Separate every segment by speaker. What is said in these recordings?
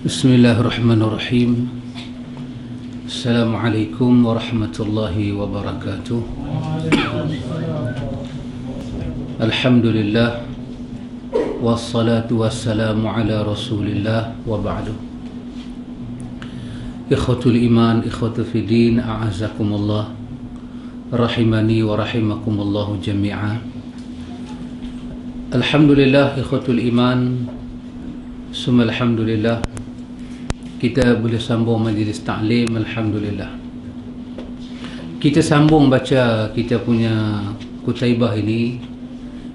Speaker 1: Bismillahirrahmanirrahim. Assalamualaikum warahmatullahi wabarakatuh. Alhamdulillah, wassalatu wassalamu ala rasulillah, wa ba'du. Ikhwatul iman, ikhwatul fiddin, a'azakumullah, rahimani wa rahimakumullahu jami'a. Alhamdulillah, ikhwatul iman, summa alhamdulillah, kita boleh sambung majlis ta'lim. Alhamdulillah, kita sambung baca kita punya Qutaibah ini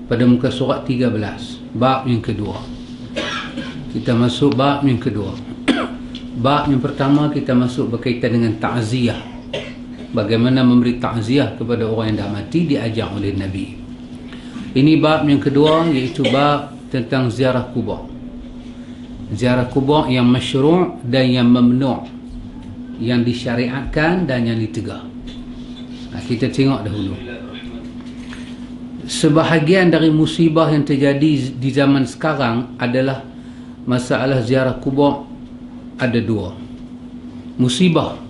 Speaker 1: pada muka surat 13, bab yang kedua. Kita masuk bab yang kedua. Bab yang pertama kita masuk berkaitan dengan ta'ziyah, bagaimana memberi ta'ziyah kepada orang yang dah mati, diajar oleh Nabi. Ini bab yang kedua, iaitu bab tentang ziarah kubur. Ziarah kubur yang masyru' dan yang mamnu', yang disyariatkan dan yang ditegah. Kita tengok dahulu. Sebahagian dari musibah yang terjadi di zaman sekarang adalah masalah ziarah kubur. Ada dua musibah.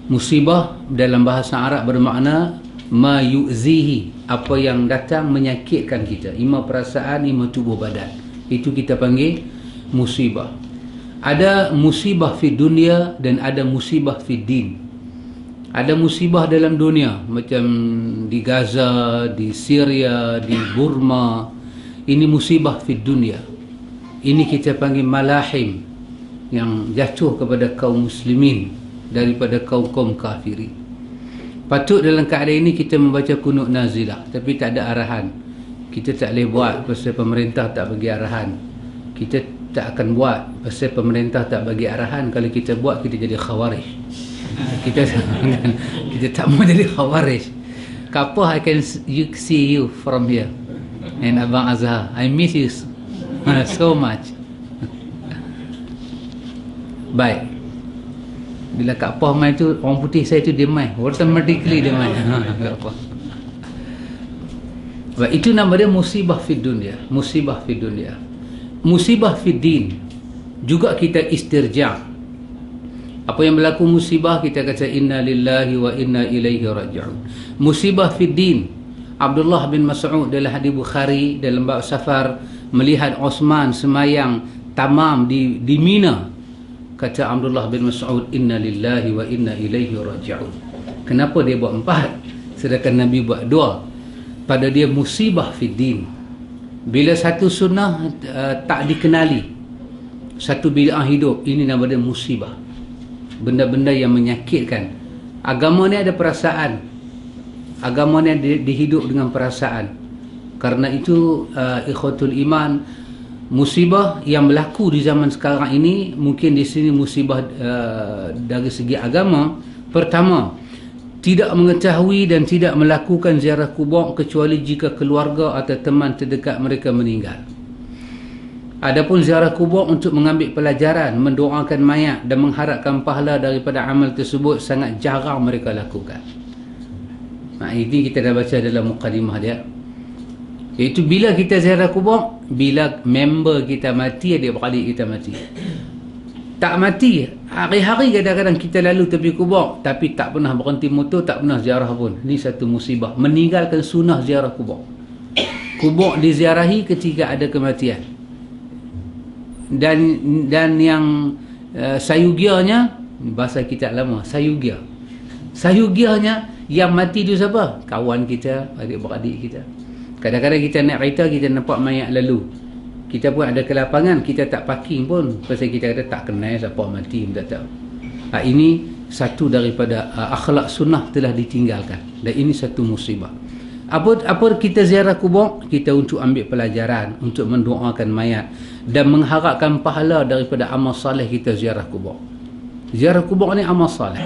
Speaker 1: Musibah dalam bahasa Arab bermakna ma yu'zihi, apa yang datang menyakitkan kita, ima perasaan, ima tubuh badan. Itu kita panggil musibah. Ada musibah fi dunia dan ada musibah fi din. Ada musibah dalam dunia, macam di Gaza, di Syria, di Burma. Ini musibah fi dunia. Ini kita panggil malahim, yang jatuh kepada kaum muslimin daripada kaum-kaum kafirin. Patut dalam keadaan ini kita membaca kunut nazilah, tapi tak ada arahan. Kita tak boleh buat pasal pemerintah tak bagi arahan. Kita tak akan buat pasal pemerintah tak bagi arahan. Kalau kita buat, kita jadi khawarij. Kita tak mau jadi khawarij. Kapah, I can see you from here. And Abang Azhar, I miss you so much. Baik. Bila Kak Pah main tu, orang putih saya tu dia main, automatically dia main. Baik, itu nama dia musibah fi dunia. Musibah fi dunia. Musibah fi din juga kita istirja'. Apa yang berlaku musibah, kita kata inna lillahi wa inna ilaihi raji'un. Musibah fi din, Abdullah bin Mas'ud dalam hadis Bukhari dalam bab safar, melihat Osman semayang tamam di Mina. Kata Abdullah bin Mas'ud, inna lillahi wa inna ilaihi raji'un. Kenapa dia buat 4 sedangkan Nabi buat 2? Pada dia musibah fi din. Bila satu sunnah tak dikenali, satu bid'ah hidup, ini nama dia musibah. Benda-benda yang menyakitkan. Agama ni ada perasaan. Agama ni dihidup dengan perasaan. Karena itu ikhwatul iman, musibah yang berlaku di zaman sekarang ini, mungkin di sini musibah dari segi agama. Pertama, tidak mengetahui dan tidak melakukan ziarah kubur kecuali jika keluarga atau teman terdekat mereka meninggal. Adapun ziarah kubur untuk mengambil pelajaran, mendoakan mayat dan mengharapkan pahala daripada amal tersebut sangat jarang mereka lakukan. Ini kita dah baca dalam mukadimah dia. Iaitu bila kita ziarah kubur, bila member kita mati, adik-beradik kita mati. Tak mati, hari-hari kadang-kadang kita lalu tepi kubur, tapi tak pernah berhenti motor, tak pernah ziarah pun. Ini satu musibah, meninggalkan sunnah ziarah kubur. Kubur diziarahi ketika ada kematian. Dan yang sayugianya, bahasa kita lama, sayugianya yang mati itu siapa? Kawan kita, adik-beradik kita. Kadang-kadang kita naik kereta, kita nampak mayat lalu, kita pun ada ke lapangan, kita tak parking pun pasal kita kata tak kenal siapa mati, tak tahu. Ini satu daripada akhlak sunnah telah ditinggalkan, dan ini satu musibah. Apa kita ziarah kubur? Kita untuk ambil pelajaran, untuk mendoakan mayat dan mengharapkan pahala daripada amal saleh kita ziarah kubur. Ziarah kubur ni amal saleh.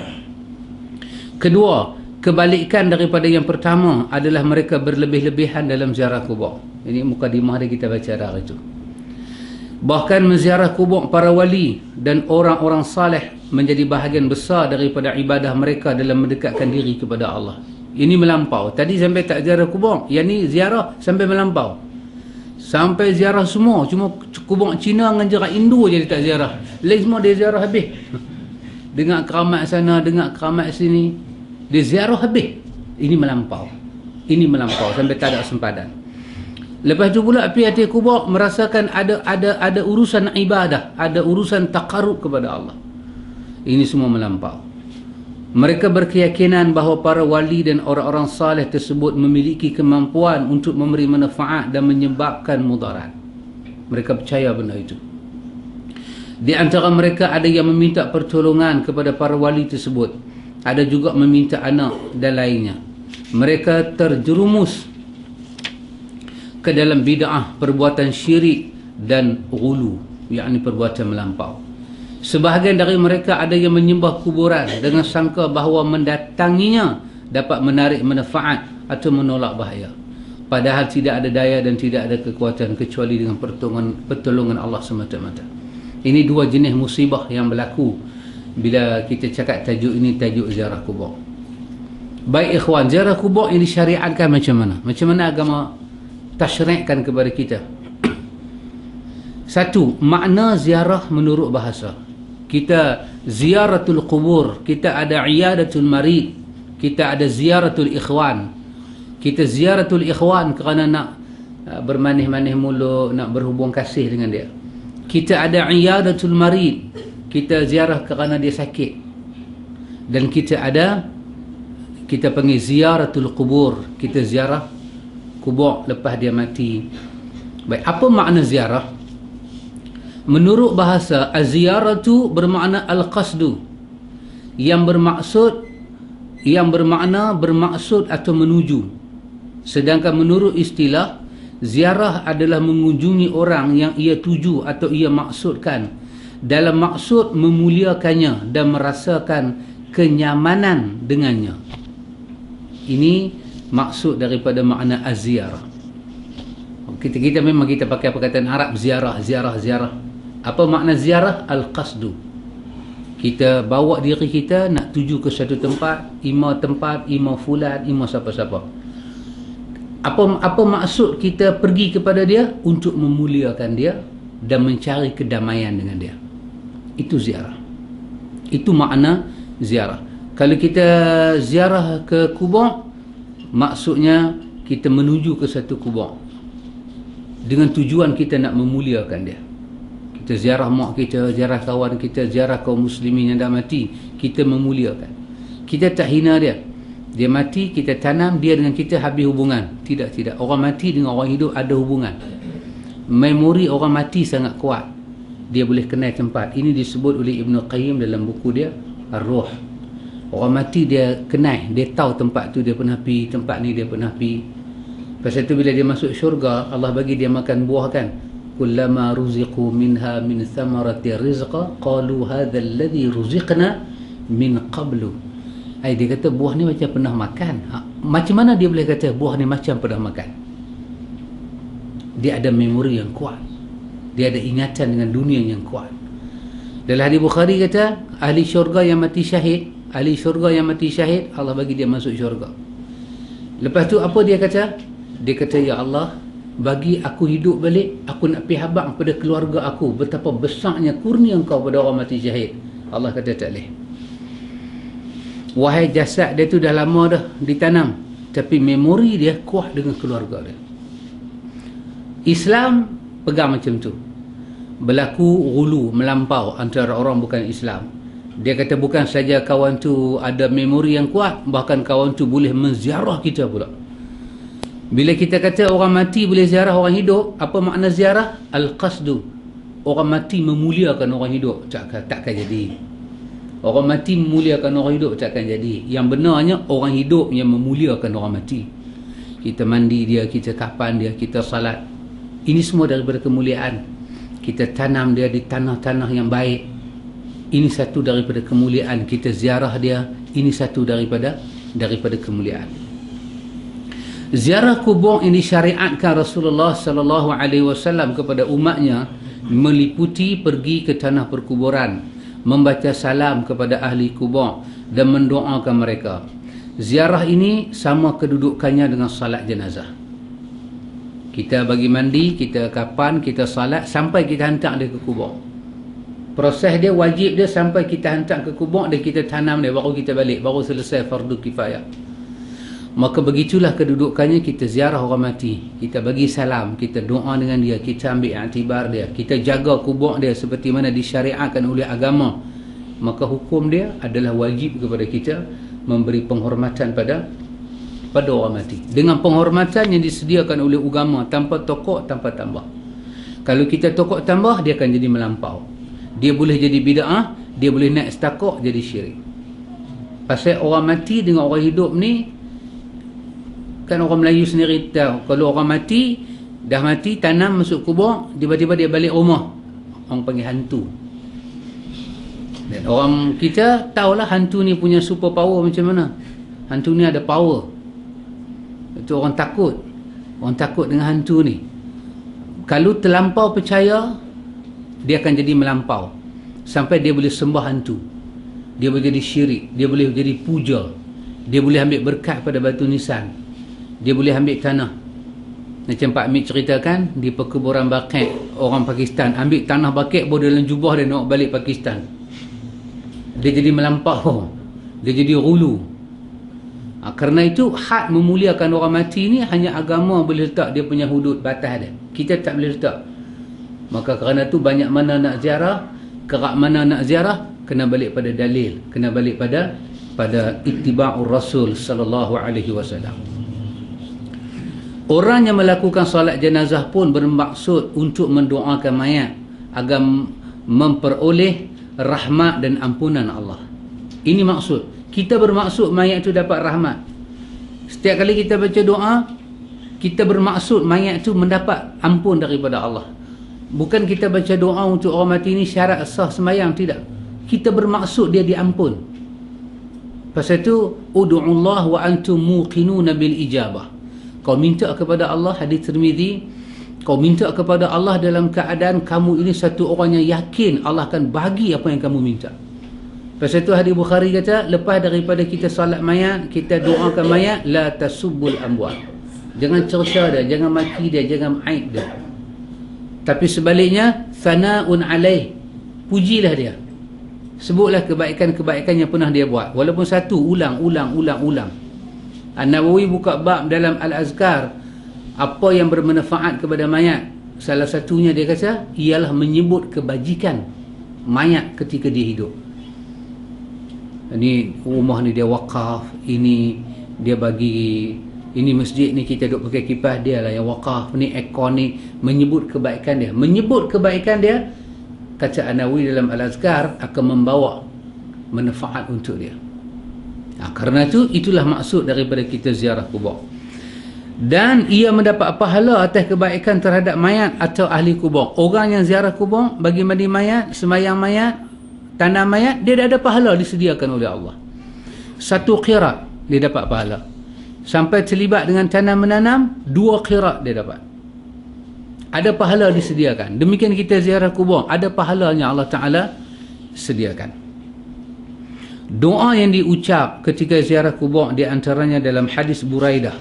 Speaker 1: Kedua, kebalikan daripada yang pertama adalah mereka berlebih-lebihan dalam ziarah kubur. Ini mukadimah dia kita baca dah itu. Bahkan menziarah kubur para wali dan orang-orang saleh menjadi bahagian besar daripada ibadah mereka dalam mendekatkan diri kepada Allah. Ini melampau. Tadi sampai tak ziarah kubur, yang ni ziarah sampai melampau. Sampai ziarah semua. Cuma kubur Cina dengan jerat Indo je dia tak ziarah. Lain semua dia ziarah habis. Dengar keramat sana, dengar keramat sini. Dia ziarah habis. Ini melampau. Ini melampau sampai tak ada sempadan. Lepas tu pula pergi atas kubur merasakan ada urusan ibadah, ada urusan taqarrub kepada Allah. Ini semua melampau. Mereka berkeyakinan bahawa para wali dan orang-orang saleh tersebut memiliki kemampuan untuk memberi manfaat dan menyebabkan mudarat. Mereka percaya benda itu. Di antara mereka ada yang meminta pertolongan kepada para wali tersebut. Ada juga meminta anak dan lainnya. Mereka terjerumus ke dalam bid'ah, perbuatan syirik dan ghulu, yakni perbuatan melampau. Sebahagian dari mereka ada yang menyembah kuburan dengan sangka bahawa mendatanginya dapat menarik manfaat atau menolak bahaya. Padahal tidak ada daya dan tidak ada kekuatan kecuali dengan pertolongan Allah semata-mata. Ini dua jenis musibah yang berlaku bila kita cakap tajuk ini, tajuk ziarah kubur. Baik ikhwan, ziarah kubur ini disyariatkan macam mana? Macam mana agama tasyri'kan kepada kita? Satu, makna ziarah menurut bahasa. Kita ziaratul kubur, kita ada iyadatul marid, kita ada ziaratul ikhwan. Kita ziaratul ikhwan kerana nak bermanih-manih mulut, nak berhubung kasih dengan dia. Kita ada iyadatul marid, kita ziarah kerana dia sakit. Dan kita panggil ziaratul kubur, kita ziarah kubur lepas dia mati. Baik, apa makna ziarah? Menurut bahasa, az-ziyaratu bermakna al-qasdu, yang bermakna bermaksud atau menuju. Sedangkan menurut istilah, ziarah adalah mengunjungi orang yang ia tuju atau ia maksudkan dalam maksud memuliakannya dan merasakan kenyamanan dengannya. Ini maksud daripada makna az-ziyarah. Kita memang kita pakai perkataan Arab, ziarah. Apa makna ziarah? Al-qasdu. Kita bawa diri kita nak tuju ke satu tempat, ima fulan, ima siapa-siapa. Apa maksud kita pergi kepada dia? Untuk memuliakan dia dan mencari kedamaian dengan dia. Itu ziarah. Itu makna ziarah. Kalau kita ziarah ke kubur, maksudnya kita menuju ke satu kubur dengan tujuan kita nak memuliakan dia. Kita ziarah mak kita, ziarah kawan kita, ziarah kaum muslimin yang dah mati, kita memuliakan. Kita tak hina dia. Dia mati, kita tanam, dia dengan kita habis hubungan. Tidak. Orang mati dengan orang hidup ada hubungan. Memori orang mati sangat kuat. Dia boleh kenal tempat. Ini disebut oleh Ibn Qayyim dalam buku dia Ar-Ruh. Orang mati dia kenal, dia tahu tempat tu dia pernah pergi, tempat ni dia pernah pergi. Pasal tu bila dia masuk syurga, Allah bagi dia makan buah kan. Kullama ruziqu minha min thamarati rizqa qalu hadha alladhi ruziqna min qablu. Dia kata buah ni macam pernah makan. Macam mana dia boleh kata buah ni macam pernah makan? Dia ada memori yang kuat. Dia ada ingatan dengan dunia yang kuat. Dalam hadis Bukhari kata, ahli syurga yang mati syahid, Allah bagi dia masuk syurga. Lepas tu apa dia kata? Dia kata, ya Allah, bagi aku hidup balik, aku nak pergi habaq pada keluarga aku betapa besarnya kurnia engkau pada orang mati syahid. Allah kata tak boleh. Wahai jasad dia tu dah lama dah ditanam, tapi memori dia kuat dengan keluarga dia. Islam pegang macam tu. Berlaku ghulu, melampau antara orang bukan Islam. Dia kata bukan saja kawan tu ada memori yang kuat, bahkan kawan tu boleh menziarah kita pula. Bila kita kata orang mati boleh ziarah orang hidup, apa makna ziarah? Al-qasdu. Orang mati memuliakan orang hidup, takkan jadi. Orang mati memuliakan orang hidup, takkan jadi. Yang benarnya orang hidup yang memuliakan orang mati. Kita mandi dia, kita kapan dia, kita salat. Ini semua daripada kemuliaan. Kita tanam dia di tanah-tanah yang baik. Ini satu daripada kemuliaan. Kita ziarah dia, ini satu daripada kemuliaan. Ziarah kubur ini syariatkan Rasulullah sallallahu alaihi wasallam kepada umatnya meliputi pergi ke tanah perkuburan, membaca salam kepada ahli kubur dan mendoakan mereka. Ziarah ini sama kedudukannya dengan salat jenazah. Kita bagi mandi, kita kapan, kita salat sampai kita hantar dia ke kubur. Proses dia, wajib dia sampai kita hantar ke kubur dan kita tanam dia, baru kita balik, baru selesai fardu kifayah. Maka begitulah kedudukannya. Kita ziarah orang mati, kita bagi salam, kita doa dengan dia, kita ambil iktibar dia, kita jaga kubur dia seperti mana disyariatkan oleh agama. Maka hukum dia adalah wajib kepada kita memberi penghormatan pada orang mati dengan penghormatan yang disediakan oleh agama, tanpa tokok, tanpa tambah. Kalau kita tokok tambah, dia akan jadi melampau, dia boleh jadi bid'ah, dia boleh naik setakok jadi syirik. Pasal orang mati dengan orang hidup ni, kan orang Melayu sendiri tahu, kalau orang mati, dah mati, tanam masuk kubur, tiba-tiba dia balik rumah, orang panggil hantu. Dan orang kita tahulah hantu ni punya super power macam mana. Hantu ni ada power. Itu orang takut. Orang takut dengan hantu ni. Kalau terlampau percaya, dia akan jadi melampau sampai dia boleh sembah hantu, dia boleh jadi syirik, dia boleh jadi puja, dia boleh ambil berkat pada batu nisan, dia boleh ambil tanah. Macam Pak Mit ceritakan di perkuburan Baqi', orang Pakistan ambil tanah Baqi', bawa dalam jubah dia nak balik Pakistan. Dia jadi melampau, dia jadi hulu. Kerana itu had memuliakan orang mati ni hanya agama boleh letak dia punya hudud batas dia, kita tak boleh letak. Maka kerana itu banyak mana nak ziarah, kerak mana nak ziarah, kena balik pada dalil, kena balik pada ittiba'ur Rasul sallallahu alaihi wasallam. Orang yang melakukan solat jenazah pun bermaksud untuk mendoakan mayat agar memperoleh rahmat dan ampunan Allah. Ini maksud. Kita bermaksud mayat itu dapat rahmat. Setiap kali kita baca doa, kita bermaksud mayat itu mendapat ampun daripada Allah. Bukan kita baca doa untuk orang mati ini syarat sah sembahyang, tidak. Kita bermaksud dia diampun. Pasal itu, ud'ullah wa antum muqinuna bil ijabah. Kau minta kepada Allah, hadis Tirmizi, kau minta kepada Allah dalam keadaan kamu ini satu orang yang yakin Allah akan bagi apa yang kamu minta. Pasal itu hadis Bukhari kata, lepas daripada kita salat mayat, kita doakan mayat, la tasubbul amwat. Jangan cerca dia, jangan maki dia, jangan aib dia. Tapi sebaliknya, sana'un alaih, pujilah dia. Sebutlah kebaikan-kebaikan yang pernah dia buat. Walaupun satu, ulang. An-Nawawi buka bab dalam Al-Azkar, apa yang bermanfaat kepada mayat. Salah satunya dia kata, ialah menyebut kebajikan mayat ketika dia hidup. Ini rumah ni dia wakaf, ini dia bagi, ini masjid ni kita duk pakai kipas, dia lah yang wakaf, ni ekor ni, menyebut kebaikan dia. Menyebut kebaikan dia, kata An-Nawawi dalam Al-Azkar, akan membawa manfaat untuk dia. Kerana itu, itulah maksud daripada kita ziarah kubur. Dan ia mendapat pahala atas kebaikan terhadap mayat atau ahli kubur. Orang yang ziarah kubur, bagi mandi mayat, sembahyang mayat, tanam mayat, dia dah ada pahala disediakan oleh Allah. Satu qirat dia dapat pahala. Sampai terlibat dengan tanam menanam, 2 qirat dia dapat. Ada pahala disediakan. Demikian kita ziarah kubur, ada pahalanya Allah Ta'ala sediakan. Doa yang diucap ketika ziarah kubur, di antaranya dalam hadis Buraidah.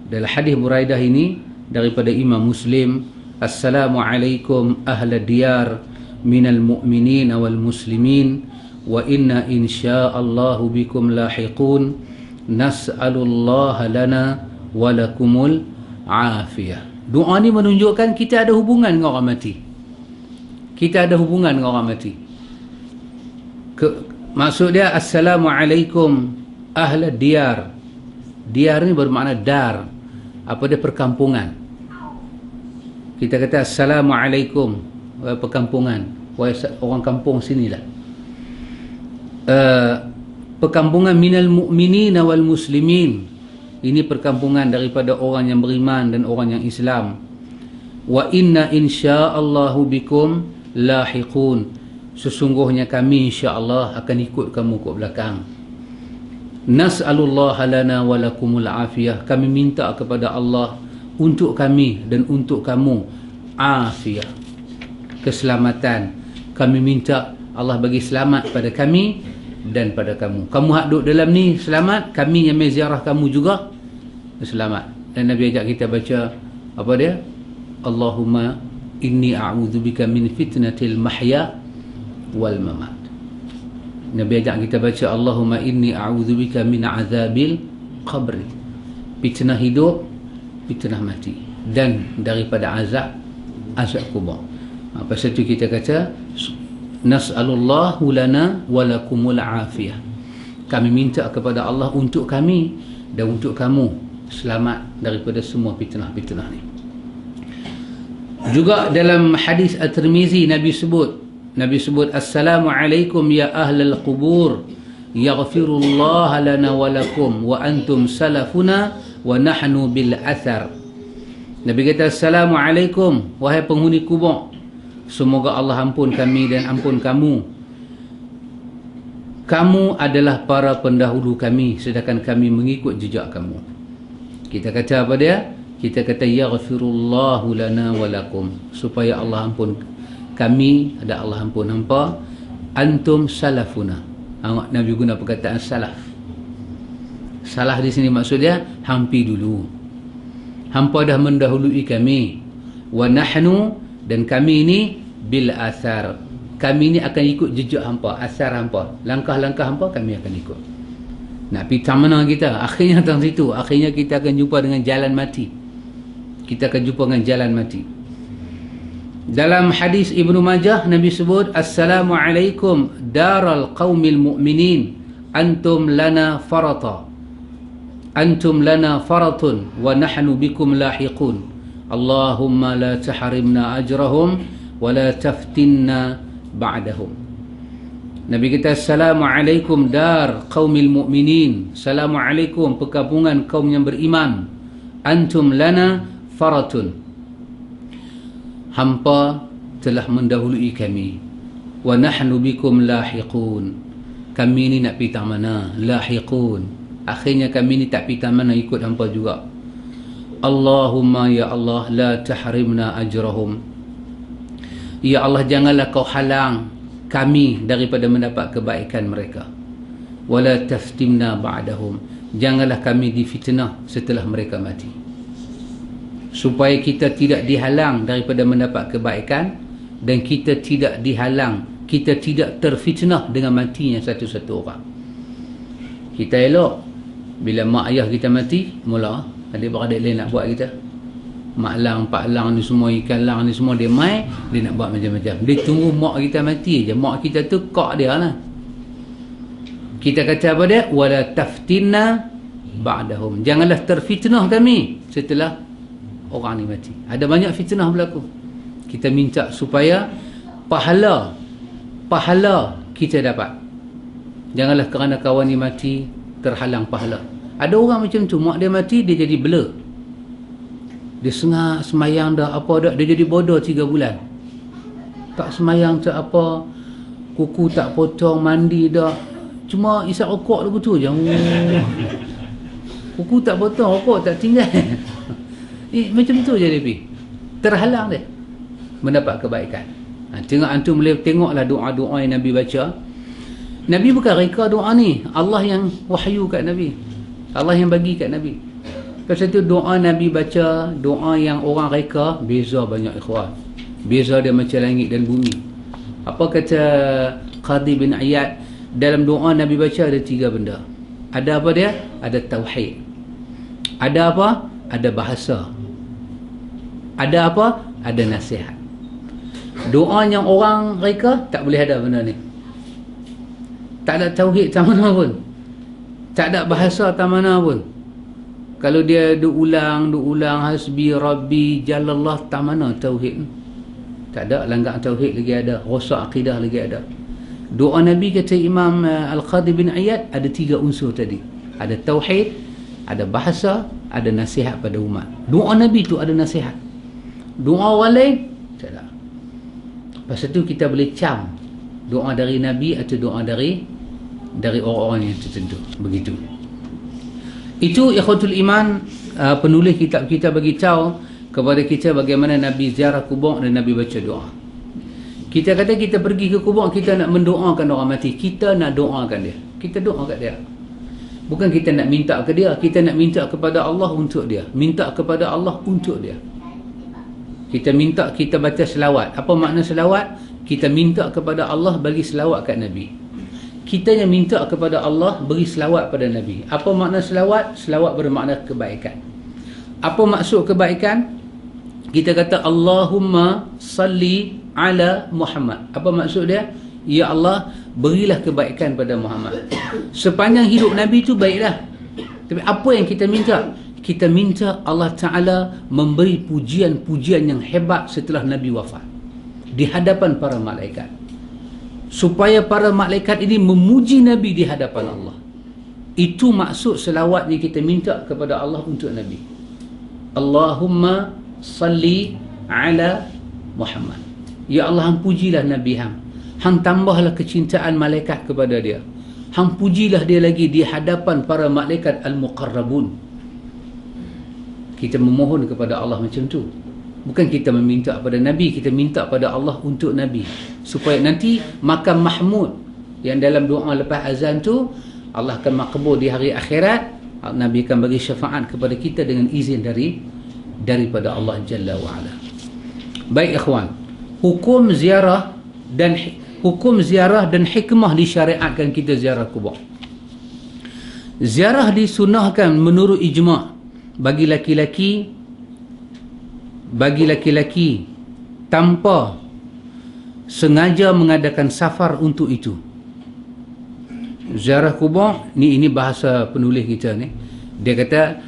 Speaker 1: Dalam hadis Buraidah ini daripada Imam Muslim, Assalamualaikum ahla diyar minal mu'minin wal muslimin wa inna insya'allahu bikum lahiqun nas'alullaha lana wa lakumul afiyah. Doa ni menunjukkan kita ada hubungan dengan orang mati. Kita ada hubungan dengan orang mati. Maksud dia, Assalamualaikum ahla diyar. Diyar ni bermakna dar. Apa dia? Perkampungan. Kita kata Assalamualaikum perkampungan, orang kampung sinilah. Perkampungan minal mu'minin wal muslimin, ini perkampungan daripada orang yang beriman dan orang yang Islam. Wa inna insya'allahu bikum lahiqun, sesungguhnya kami insya-Allah akan ikut kamu ke belakang. Nas'alullaha lana wa lakumul afiyah, kami minta kepada Allah untuk kami dan untuk kamu afiyah, keselamatan. Kami minta Allah bagi selamat pada kami dan pada kamu. Kamu hak duduk dalam ni selamat, kami yang ziarah kamu juga selamat. Dan Nabi ajak kita baca Apa dia? Allahumma inni a'udzubika min fitnatil mahya wal mamat. Nabi ajak kita baca Allahumma inni a'udzubika min azabil qabri, fitnah hidup, fitnah mati, dan daripada azab kubur. Pasal itu kita kata nas'alullahu lana wa lakumul afiyah. Kami minta kepada Allah untuk kami dan untuk kamu selamat daripada semua fitnah-fitnah ni. Juga dalam hadis At-Tirmizi Nabi sebut assalamualaikum ya ahlal qubur yaghfirullah lana wa lakum wa antum salafuna wa nahnu bil athar. Nabi kata assalamualaikum wahai penghuni kubur, semoga Allah ampun kami dan ampun kamu. Kamu adalah para pendahulu kami sedangkan kami mengikut jejak kamu. Kita kata apa dia? Kita kata yaghfirullahu lana wa lakum, supaya Allah ampun kami, ada Allah ampun hampa. Antum salafuna. Nabi guna perkataan salaf. Salah di sini maksudnya hampi dulu. Hampa dah mendahului kami. Wa nahnu, dan kami ini bil athar. Kami ini akan ikut jejak hampa, asar hampa, langkah-langkah hampa kami akan ikut. Nak pergi tak mana kita? Akhirnya tang situ. Akhirnya kita akan jumpa dengan jalan mati. Kita akan jumpa dengan jalan mati. Dalam hadis Ibnu Majah Nabi sebut assalamualaikum daral qaumil mu'minin antum lana farata, antum lana faratun wa nahnu bikum lahiqun, Allahumma la tahrimna ajrahum wa la taftinna ba'dahum. Nabi kata assalamualaikum dar qaumil mu'minin, assalamualaikum perkampungan kaum yang beriman, antum lana faratun, hampa telah mendahului kami, wa nahnu bikum lahiqun, kami ni nak pergi tak mana, lahiqun, akhirnya kami ni tak pergi tak mana, ikut hampa juga. Allahumma ya Allah la tahrimna ajrahum, ya Allah janganlah kau halang kami daripada mendapat kebaikan mereka, wala taftimna ba'dahum, janganlah kami difitnah setelah mereka mati, supaya kita tidak dihalang daripada mendapat kebaikan dan kita tidak dihalang, kita tidak terfitnah dengan matinya satu-satu orang. Kita elok bila mak ayah kita mati, mula adik-beradik lain nak buat kita. Mak lang, pak lang ni semua, ikan lang ni semua dia mai, dia nak buat macam-macam. Dia tunggu mak kita mati je. Mak kita tu kok dia lah. Kita kata apa dia? Wala taftinna ba'dahum, janganlah terfitnah kami setelah orang ni mati. Ada banyak fitnah berlaku. Kita minta supaya pahala kita dapat. Janganlah kerana kawan ni mati terhalang pahala. Ada orang macam tu, mak dia mati dia jadi bela. Dia sengak semayang dah apa dah, dia jadi bodoh 3 bulan. Tak semayang tak apa, kuku tak potong, mandi dah, cuma isap rokok lagu tu je. Kuku tak potong, rokok tak tinggal. Macam tu je dia pergi. Terhalang dia mendapat kebaikan. Tengok antum boleh tengoklah doa-doa yang Nabi baca. Nabi bukan reka doa ni, Allah yang wahyu kat Nabi, Allah yang bagi kat Nabi. Pasal tu doa Nabi baca, doa yang orang reka beza banyak ikhwan. Beza dia macam langit dan bumi. Apa kata Qadi bin Iyad, dalam doa Nabi baca ada 3 benda. Ada apa dia? Ada tauhid. Ada apa? Ada bahasa. Ada apa? Ada nasihat. Doa yang orang reka tak boleh ada benda ni. Tak ada tauhid tak mana pun, tak ada bahasa tak mana pun. Kalau dia ulang hasbi rabbi jalallah, tak mana tauhid. Tak ada, langgar tauhid lagi ada, rosak akidah lagi ada. Doa Nabi kata Imam Al-Qadi bin Iyad ada 3 unsur tadi. Ada tauhid, ada bahasa, ada nasihat pada umat. Doa Nabi tu ada nasihat. Doa orang lain tak ada. Pasal tu kita boleh cam doa dari Nabi atau doa dari orang-orang yang tertentu. Begitu. Itu ikhwatul iman, penulis kitab kita bagi tahu kepada kita bagaimana Nabi ziarah kubur dan Nabi baca doa. Kita kata kita pergi ke kubur, kita nak mendoakan orang mati, kita nak doakan dia, kita doa kat dia. Bukan kita nak minta ke dia, kita nak minta kepada Allah untuk dia, minta kepada Allah untuk dia. Kita minta kita baca selawat. Apa makna selawat? Kita minta kepada Allah bagi selawat kat Nabi. Kita yang minta kepada Allah beri selawat pada Nabi. Apa makna selawat? Selawat bermakna kebaikan. Apa maksud kebaikan? Kita kata Allahumma salli ala Muhammad. Apa maksud dia? Ya Allah, berilah kebaikan pada Muhammad. Sepanjang hidup Nabi itu baiklah. Tapi apa yang kita minta? Kita minta Allah Ta'ala memberi pujian-pujian yang hebat setelah Nabi wafat di hadapan para malaikat, supaya para malaikat ini memuji Nabi di hadapan Allah. Itu maksud selawat yang kita minta kepada Allah untuk Nabi. Allahumma salli ala Muhammad. Ya Allah, hang pujilah Nabi hang. Hang tambahlah kecintaan malaikat kepada dia. Hang pujilah dia lagi di hadapan para malaikat al-muqarrabun. Kita memohon kepada Allah macam tu. Bukan kita meminta kepada Nabi, kita minta pada Allah untuk Nabi, supaya nanti makam Mahmud yang dalam doa lepas azan tu Allah akan makbul di hari akhirat. Nabi akan bagi syafaat kepada kita dengan izin daripada Allah Jalla wa'ala. Baik ikhwan, hukum ziarah dan hikmah disyariatkan kita ziarah kubur. Ziarah disunahkan menurut ijma' bagi laki-laki tanpa sengaja mengadakan safar untuk itu. Ziarah kubur ni, ini bahasa penulis kita ni. Dia kata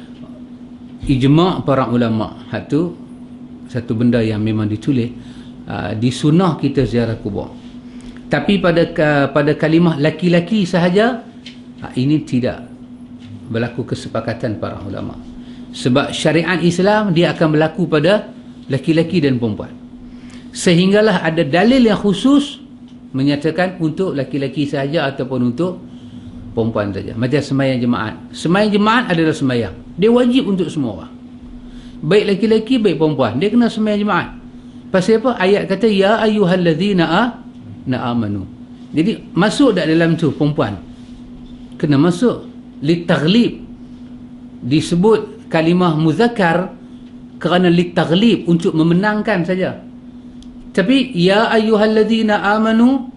Speaker 1: ijma' para ulama. Satu benda yang memang ditulis, disunah kita ziarah kubur. Tapi pada kalimah laki-laki sahaja, ini tidak berlaku kesepakatan para ulama. Sebab syariat Islam dia akan berlaku pada laki-laki dan perempuan. Sehinggalah ada dalil yang khusus menyatakan untuk laki-laki sahaja ataupun untuk perempuan saja. Macam sembahyang jemaat. Sembahyang jemaat adalah sembahyang. Dia wajib untuk semua orang. Baik laki-laki, baik perempuan. Dia kena sembahyang jemaat. Pasal apa? Ayat kata, ya ayyuhallazina amanu. Jadi, masuk tak dalam tu perempuan? Kena masuk. Litaghlib. Disebut kalimah muzakkar kerana litaghlib, untuk memenangkan saja. Tapi ya ayyuhallazina amanu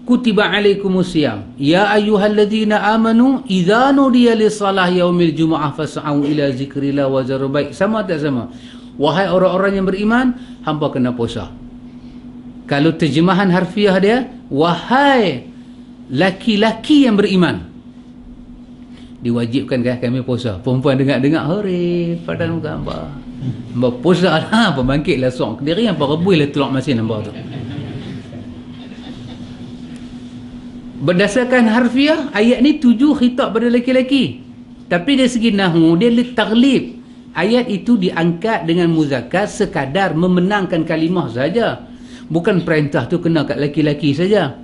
Speaker 1: kutiba alaikumusiyam. Ya ayyuhallazina amanu idza nudiya lisalah yaumil jumu'ah fas'au ila zikrillah wa zarubai. Sama tak sama? Wahai orang-orang yang beriman, hangpa kena puasa. Kalau terjemahan harfiah dia, wahai laki-laki yang beriman, diwajibkan kami puasa. Perempuan dengar-dengar, hore padahal muka hamba puasa lah, pembangkit lah sok diri yang parebui lah tulak masin hamba tu. Berdasarkan harfiah, ayat ni tuju khitab pada lelaki-lelaki, tapi dari segi nahwu dia litaghlib. Ayat itu diangkat dengan muzakkar sekadar memenangkan kalimah saja, bukan perintah tu kena kat lelaki-lelaki saja.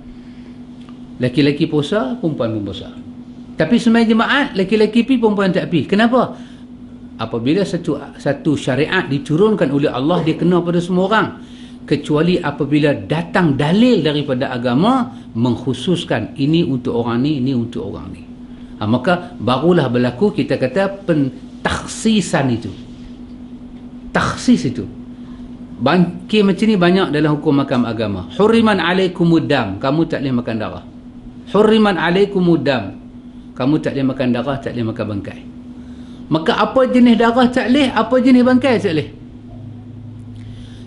Speaker 1: Lelaki-lelaki puasa, perempuan pun puasa. Tapi sembahyang jemaat, laki-laki pi, perempuan tak pi. Kenapa? Apabila satu syariat diturunkan oleh Allah, dia kena pada semua orang. Kecuali apabila datang dalil daripada agama mengkhususkan ini untuk orang ni, ini untuk orang ni. Maka barulah berlaku, kita kata, pentakhsisan itu. Takhsis itu. Bangkit macam ni banyak dalam hukum makam agama. Hurriman alaikumuddam, kamu tak boleh makan darah. Hurriman alaikumuddam, kamu tak boleh makan darah, tak boleh makan bangkai. Maka apa jenis darah tak boleh, apa jenis bangkai tak boleh.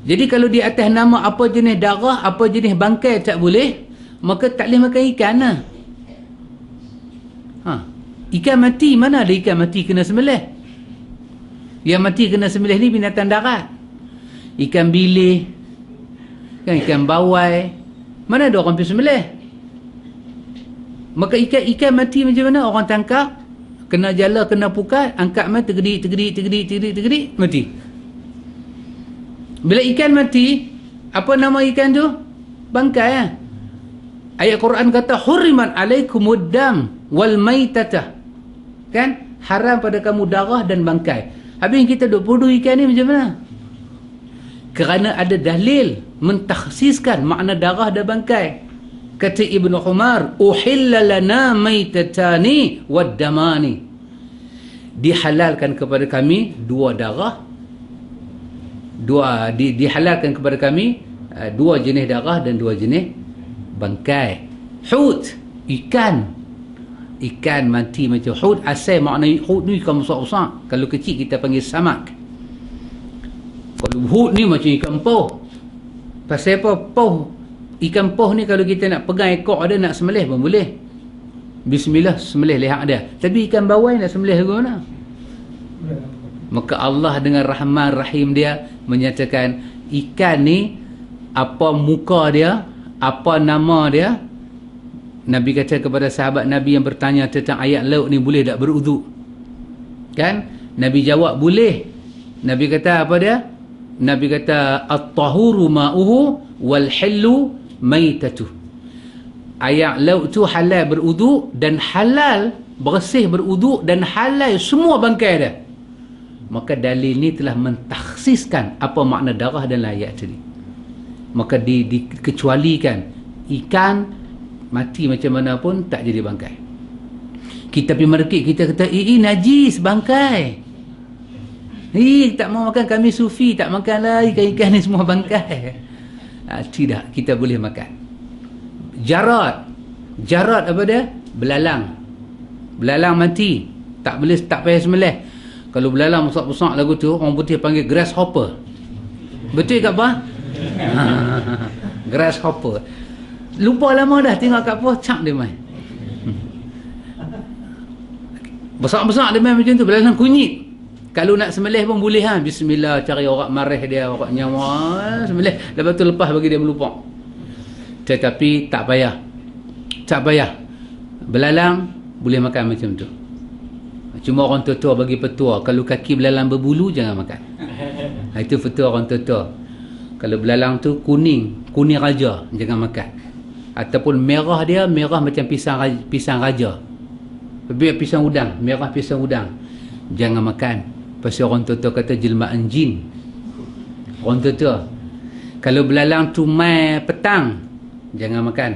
Speaker 1: Jadi kalau di atas nama apa jenis darah, apa jenis bangkai tak boleh, maka tak boleh makan ikan lah. Ikan mati, mana ada ikan mati kena sembelih? Yang mati kena sembelih ni binatang darat. Ikan bilis, kan, ikan bawai, mana ada orang pergi sembelih? Maka ikan mati macam mana? Orang tangkap, kena jala, kena pukat, angkat mai, tergedik, mati. Bila ikan mati, apa nama ikan tu? Bangkai lah. Ayat Quran kata, hurriman alaikumuddam wal maitata. Kan? Haram pada kamu darah dan bangkai. Habis kita duk bodoh ikan ni macam mana? Kerana ada dalil mentakhsiskan makna darah dan bangkai. Kata Ibnu Umar, uhilla lana maitatani waddamani. Dihalalkan kepada kami dua darah dihalalkan kepada kami dua jenis darah dan dua jenis bangkai. Hut, ikan mati macam hut. Asal makna hut ni ikan besar-besar. Kalau kecil kita panggil samak. Kalau hut ni macam ikan poh. Pasal apa? Poh, ikan poh ni kalau kita nak pegang ekor ada, nak sembelih pun boleh. Bismillah, sembelih leher dia. Tapi ikan bawai nak sembelih ke mana? Maka Allah dengan Rahman Rahim dia menyatakan ikan ni apa muka dia, apa nama dia. Nabi kata kepada sahabat Nabi yang bertanya tentang ayat laut ni, boleh tak berwuduk? Kan? Nabi jawab boleh. Nabi kata apa dia? Nabi kata at-tahuru ma'uhu wal hillu maitatuh. Ayat laut tu halal berwuduk dan halal bersih berwuduk dan halal semua bangkai dia. Maka dalil ni telah mentakhsiskan apa makna darah dan layat tadi. Maka dikecualikan ikan mati macam mana pun tak jadi bangkai. Kita pergi market, kita kata najis bangkai. Tak mau makan, kami sufi tak makan lah ikan-ikan ni semua bangkai. Tidak, kita boleh makan. Jarat apa dia? Belalang mati, tak payah sembelih. Kalau belalang besar-besar lagu tu, orang putih panggil grasshopper. Betul ke apa? Grasshopper. Lupa lama dah, tengok kat apa, cap dia main. Besar-besar dia main macam tu, belalang kunyit. Kalau nak sembelih pun boleh ha. Bismillah, cari orang marah dia, orang nyawa, sembelih. Lepas tu lepas bagi dia melupak. Tetapi tak payah. Belalang boleh makan macam tu. Cuma orang tua-tua bagi petua, kalau kaki belalang berbulu jangan makan. Itu petua orang tua-tua. Kalau belalang tu kuning raja, jangan makan. Ataupun merah dia, merah macam pisang raja. Pisang udang, merah pisang udang. Jangan makan. Pasal orang tua-tua kata jelmaan jin. Orang tua-tua. Kalau belalang tu mai petang, jangan makan.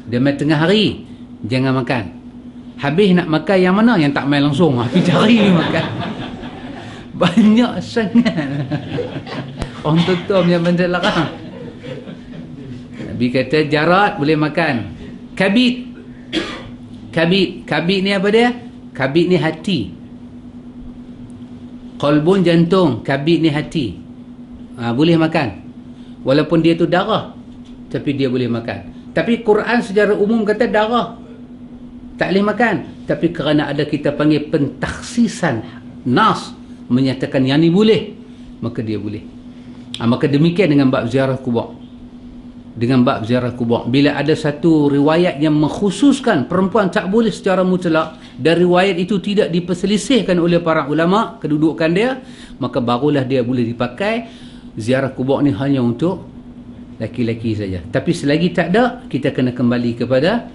Speaker 1: Dia mai tengah hari, jangan makan. Habis nak makan yang mana? Yang tak main langsung. Pergi cari makan. Banyak sangat. Orang tua-tua punya benda larang. Nabi kata jarat boleh makan. Kabit ni apa dia? Kabit ni hati. Qalbun jantung. Kabit ni hati. Boleh makan. Walaupun dia tu darah, tapi dia boleh makan. Tapi Quran secara umum kata darah tak boleh makan. Tapi kerana ada kita panggil pentakhsisan nas menyatakan yang ni boleh, maka dia boleh. Maka demikian dengan bab ziarah kubur. Bila ada satu riwayat yang mengkhususkan perempuan tak boleh secara mutlak dan riwayat itu tidak diperselisihkan oleh para ulama kedudukan dia, maka barulah dia boleh dipakai. Ziarah kubur ni hanya untuk laki-laki saja. Tapi selagi tak ada, kita kena kembali kepada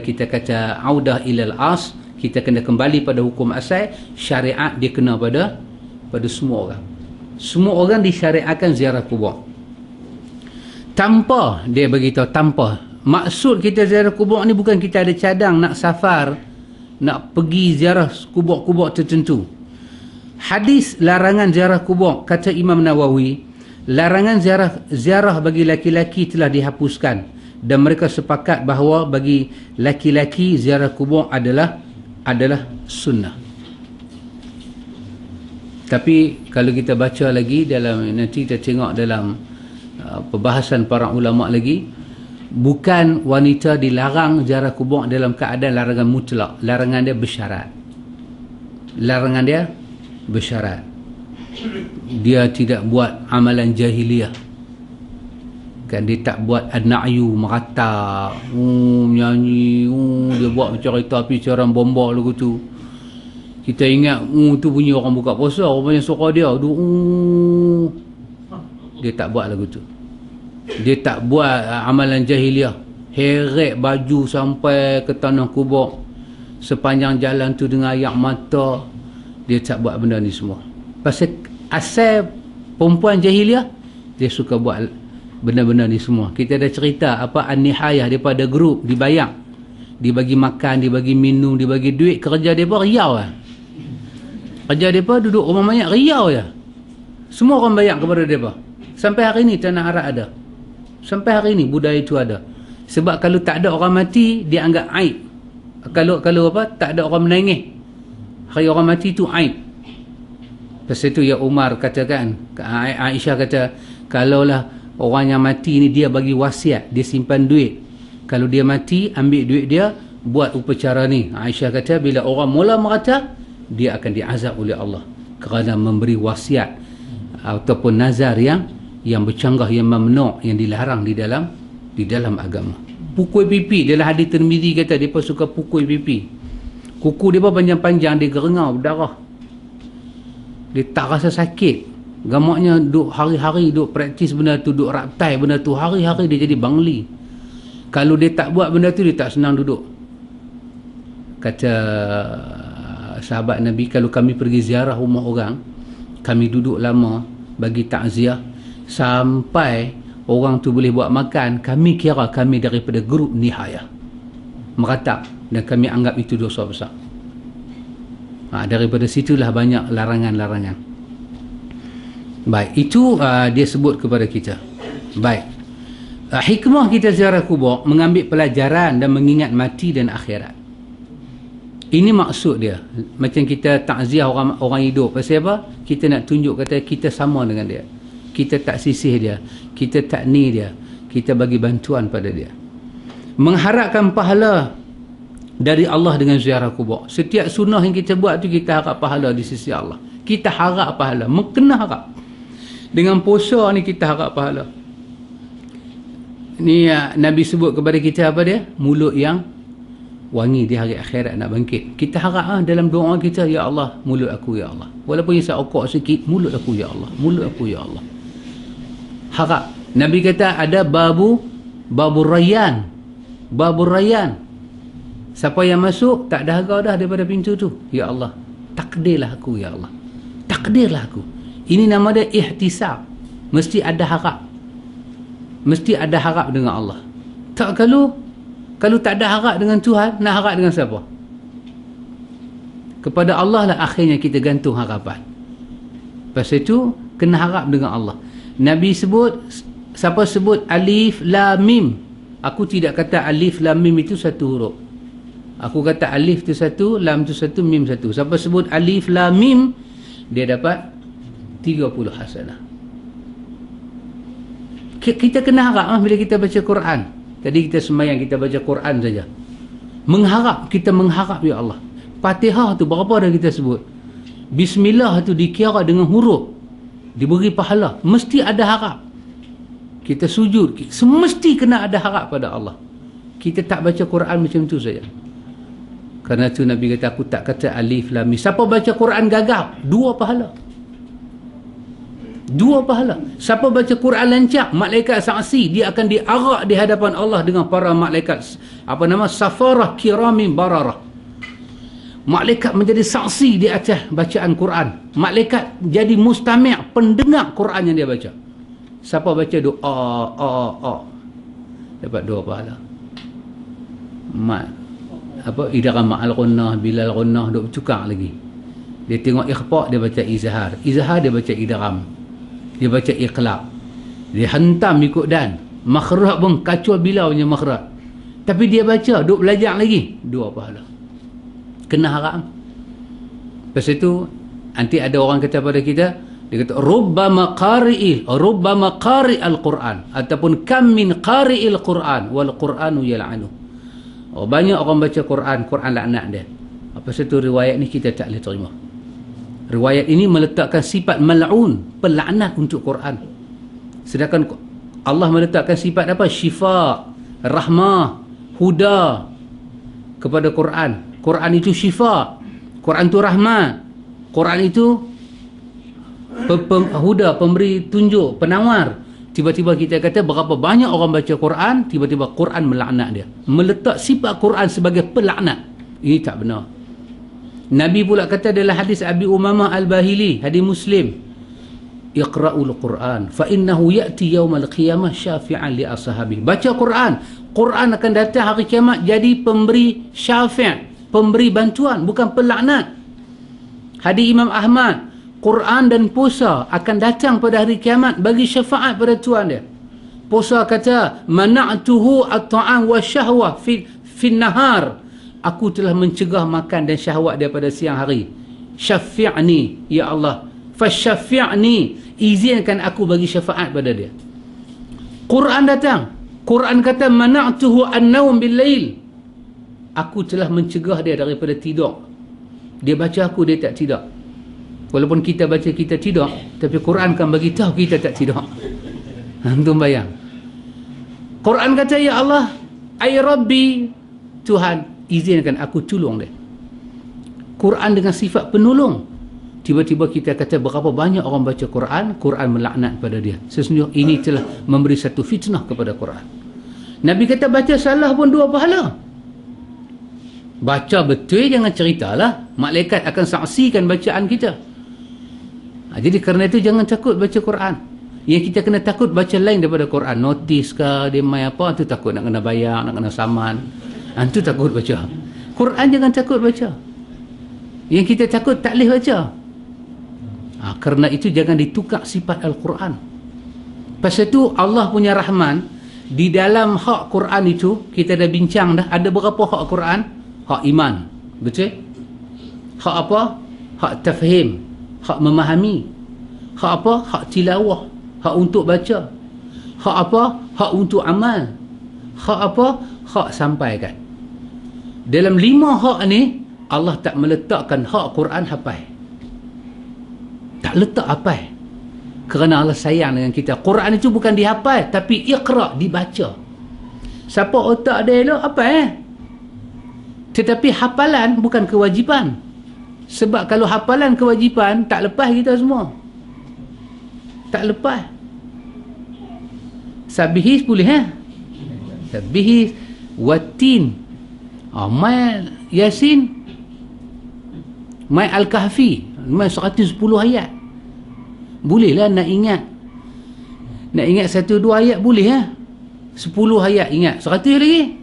Speaker 1: kita kata audah ilal as, kita kena kembali pada hukum asal. Syariat dia kena pada semua orang. Semua orang disyariatkan ziarah kubur. Tanpa dia beritahu, tanpa. Maksud kita ziarah kubur ni bukan kita ada cadang nak safar, nak pergi ziarah kubur-kubur tertentu. Hadis larangan ziarah kubur, kata Imam Nawawi, larangan ziarah bagi laki-laki telah dihapuskan. Dan mereka sepakat bahawa bagi laki-laki ziarah kubur adalah sunnah. Tapi kalau kita baca lagi dalam, nanti kita tengok dalam perbahasan para ulama lagi, bukan wanita dilarang ziarah kubur dalam keadaan larangan mutlak. Larangan dia bersyarat. Dia tidak buat amalan jahiliyah. Kan dia tak buat an-na'yu, merata, menyanyi, dia buat macam kereta api siaran bomba lagu tu. Kita ingat tu bunyi orang buka puasa, orang yang suara dia dia tak buat lagu tu. Dia tak buat amalan jahiliyah, heret baju sampai ke tanah kubur, sepanjang jalan tu dengan air mata. Dia tak buat benda ni semua. Pasal asal perempuan jahiliyah, dia suka buat benda-benda ni semua. Kita ada cerita apa an-nihayah daripada grup dibayar, dibagi makan, dibagi minum, dibagi duit. Kerja mereka riau lah. Kerja mereka duduk rumah mayat riau je. Semua orang bayar kepada mereka. Sampai hari ini tanah Arab ada. Sampai hari ini budaya itu ada. Sebab kalau tak ada orang mati, dia anggap aib. Kalau apa, tak ada orang menangis, hari orang mati itu aib. Lepas itu ya Umar katakan, Aisyah kata, kalaulah orang yang mati ni dia bagi wasiat, dia simpan duit, kalau dia mati ambil duit dia, buat upacara ni. Aisyah kata bila orang mula merata, dia akan diazab oleh Allah kerana memberi wasiat ataupun nazar yang bercanggah, yang memnu', yang dilarang di dalam agama. Pukul pipi, dalam hadis Tirmizi kata depa suka pukul pipi. Kuku dia panjang-panjang, dia gerengau berdarah. Dia tak rasa sakit. Gamaknya duk hari-hari duk praktis benda tu, duk raptai benda tu, hari-hari dia jadi bangli. Kalau dia tak buat benda tu, dia tak senang duduk. Kata sahabat Nabi, kalau kami pergi ziarah rumah orang, kami duduk lama bagi takziah sampai orang tu boleh buat makan, kami kira kami daripada grup nihayah, meratap, dan kami anggap itu dosa besar. Daripada situlah banyak larangan-larangan. Baik, itu dia sebut kepada kita. Baik, hikmah kita ziarah kubur, mengambil pelajaran dan mengingat mati dan akhirat. Ini maksud dia. Macam kita takziah orang hidup, pasal apa? Kita nak tunjuk kata kita sama dengan dia, kita tak sisih dia, kita tak ni dia, kita bagi bantuan pada dia. Mengharapkan pahala dari Allah dengan ziarah kubur. Setiap sunnah yang kita buat tu, kita harap pahala di sisi Allah. Kita harap pahala, kena harap. Dengan puasa ni kita harap pahala. Ni Nabi sebut kepada kita apa dia? Mulut yang wangi di hari akhirat nak bangkit. Kita harap dalam doa kita, ya Allah, mulut aku ya Allah. Walaupun saya okok sikit, mulut aku ya Allah, mulut aku ya Allah. Harap. Nabi kata ada babur rayyan. Babur rayyan. Siapa yang masuk tak dahaga dah daripada pintu tu. Ya Allah, takdirlah aku ya Allah. Takdirlah aku. Ini nama dia ihtisab. Mesti ada harap. Mesti ada harap dengan Allah. Tak kalau tak ada harap dengan Tuhan, nak harap dengan siapa? Kepada Allah lah akhirnya kita gantung harapan. Lepas itu kena harap dengan Allah. Nabi sebut, siapa sebut alif lam mim, aku tidak kata alif lam mim itu satu huruf. Aku kata alif tu satu, lam tu satu, mim satu. Siapa sebut alif lam mim, dia dapat 30 hasanah. Kita kena harap bila kita baca Quran. Tadi kita sembahyang, kita baca Quran saja. Mengharap, kita mengharap ya Allah. Fatihah tu berapa dah kita sebut? Bismillah tu dikira dengan huruf, diberi pahala. Mesti ada harap. Kita sujud, semesti kena ada harap pada Allah. Kita tak baca Quran macam tu saja. Kerana tu Nabi kata, aku tak kata alif lam mim. Siapa baca Quran gagap, 2 pahala. 2 pahala. Siapa baca Quran lancak, malaikat saksi, dia akan diarak di hadapan Allah dengan para malaikat safarah kiramin bararah. Malaikat menjadi saksi di atas bacaan Quran. Malaikat jadi mustami', pendengar Quran yang dia baca. Siapa baca doa dapat 2 pahala. Idgham ma'al ghunnah, bilal ghunnah, duk bertukar lagi. Dia tengok ikhfa', dia baca izhar. Izhar dia baca idgham. Dia baca iqlab. Dia hentam ikut dan. Makhraj pun kacau bilau punya makhraj. Tapi dia baca, duk belajar lagi, 2 pahala. Kena harap. Lepas itu nanti ada orang kata pada kita, dia kata rubbama qari'il Quran, ataupun kam min qari'il Quran wal Quranu yal'anu. Banyak orang baca Quran laknat dia. Apa satu riwayat ni kita tak boleh terima. Riwayat ini meletakkan sifat mal'un, pelaknat untuk Quran. Sedangkan Allah meletakkan sifat apa? Syifa, rahmah, huda kepada Quran. Quran itu syifa, Quran itu rahmat, Quran itu huda, pemberi tunjuk, penawar. Tiba-tiba kita kata berapa banyak orang baca Quran, tiba-tiba Quran melaknat dia, meletak sifat Quran sebagai pelaknat. Ini tak benar. Nabi pula kata dalam hadis Abi Umamah Al-Bahili, hadis Muslim, iqra'ul Quran fa innahu ya'ti yaumal qiyamah syafi'an li ashabi. Baca Quran, Quran akan datang hari kiamat jadi pemberi syafi', pemberi bantuan, bukan pelaknat. Hadis Imam Ahmad, Quran dan puasa akan datang pada hari kiamat bagi syafaat pada Tuhan dia. Puasa kata, mana'tuhu at-ta'am wa syahwah fi nahar. Aku telah mencegah makan dan syahwat daripada siang hari. Syafi'ni, ya Allah. Fasyafi'ni, izinkan aku bagi syafaat pada dia. Quran datang. Quran kata, mana'tuhu an-nawm bil-lail. Aku telah mencegah dia daripada tidur. Dia baca aku, dia tak tidur. Walaupun kita baca kita tidur, tapi Quran kan bagi tahu kita tak tidur. Antum bayang. Quran kata, ya Allah, ay Rabbi, Tuhan, izinkan aku tolong dia. Quran dengan sifat penolong. Tiba-tiba kita kata berapa banyak orang baca Quran, Quran melaknat pada dia. Sesungguhnya ini telah memberi satu fitnah kepada Quran. Nabi kata baca salah pun 2 pahala. Baca betul, jangan ceritalah. Malaikat akan saksikan bacaan kita. Jadi kerana itu jangan takut baca Quran. Yang kita kena takut baca lain daripada Quran. Notis ke, dia main apa, tu takut nak kena bayar, nak kena saman. Itu takut baca. Quran jangan takut baca. Yang kita takut tak boleh baca. Kerana itu jangan ditukar sifat Al-Quran. Pasal itu Allah punya rahman, di dalam hak Quran itu, kita dah bincang dah, ada berapa hak Quran? Hak iman. Betul? Hak apa? Hak tafhim. Hak memahami. Hak apa? Hak tilawah. Hak untuk baca. Hak apa? Hak untuk amal. Hak apa? Hak sampaikan. Dalam 5 hak ni, Allah tak meletakkan hak Quran hafal. Tak letak hafal. Kerana Allah sayang dengan kita. Quran itu bukan dihafal, tapi iqra', dibaca. Siapa otak dia elok, hafal Tetapi hafalan bukan kewajipan. Sebab kalau hafalan kewajipan, tak lepas kita semua. Tak lepas. Sabihis boleh Sabihis, Watin, Mai Yasin, Mai Al-Kahfi, Mai 110 ayat. Bolehlah nak ingat. Nak ingat 1-2 ayat boleh 10 ayat ingat. 100 lagi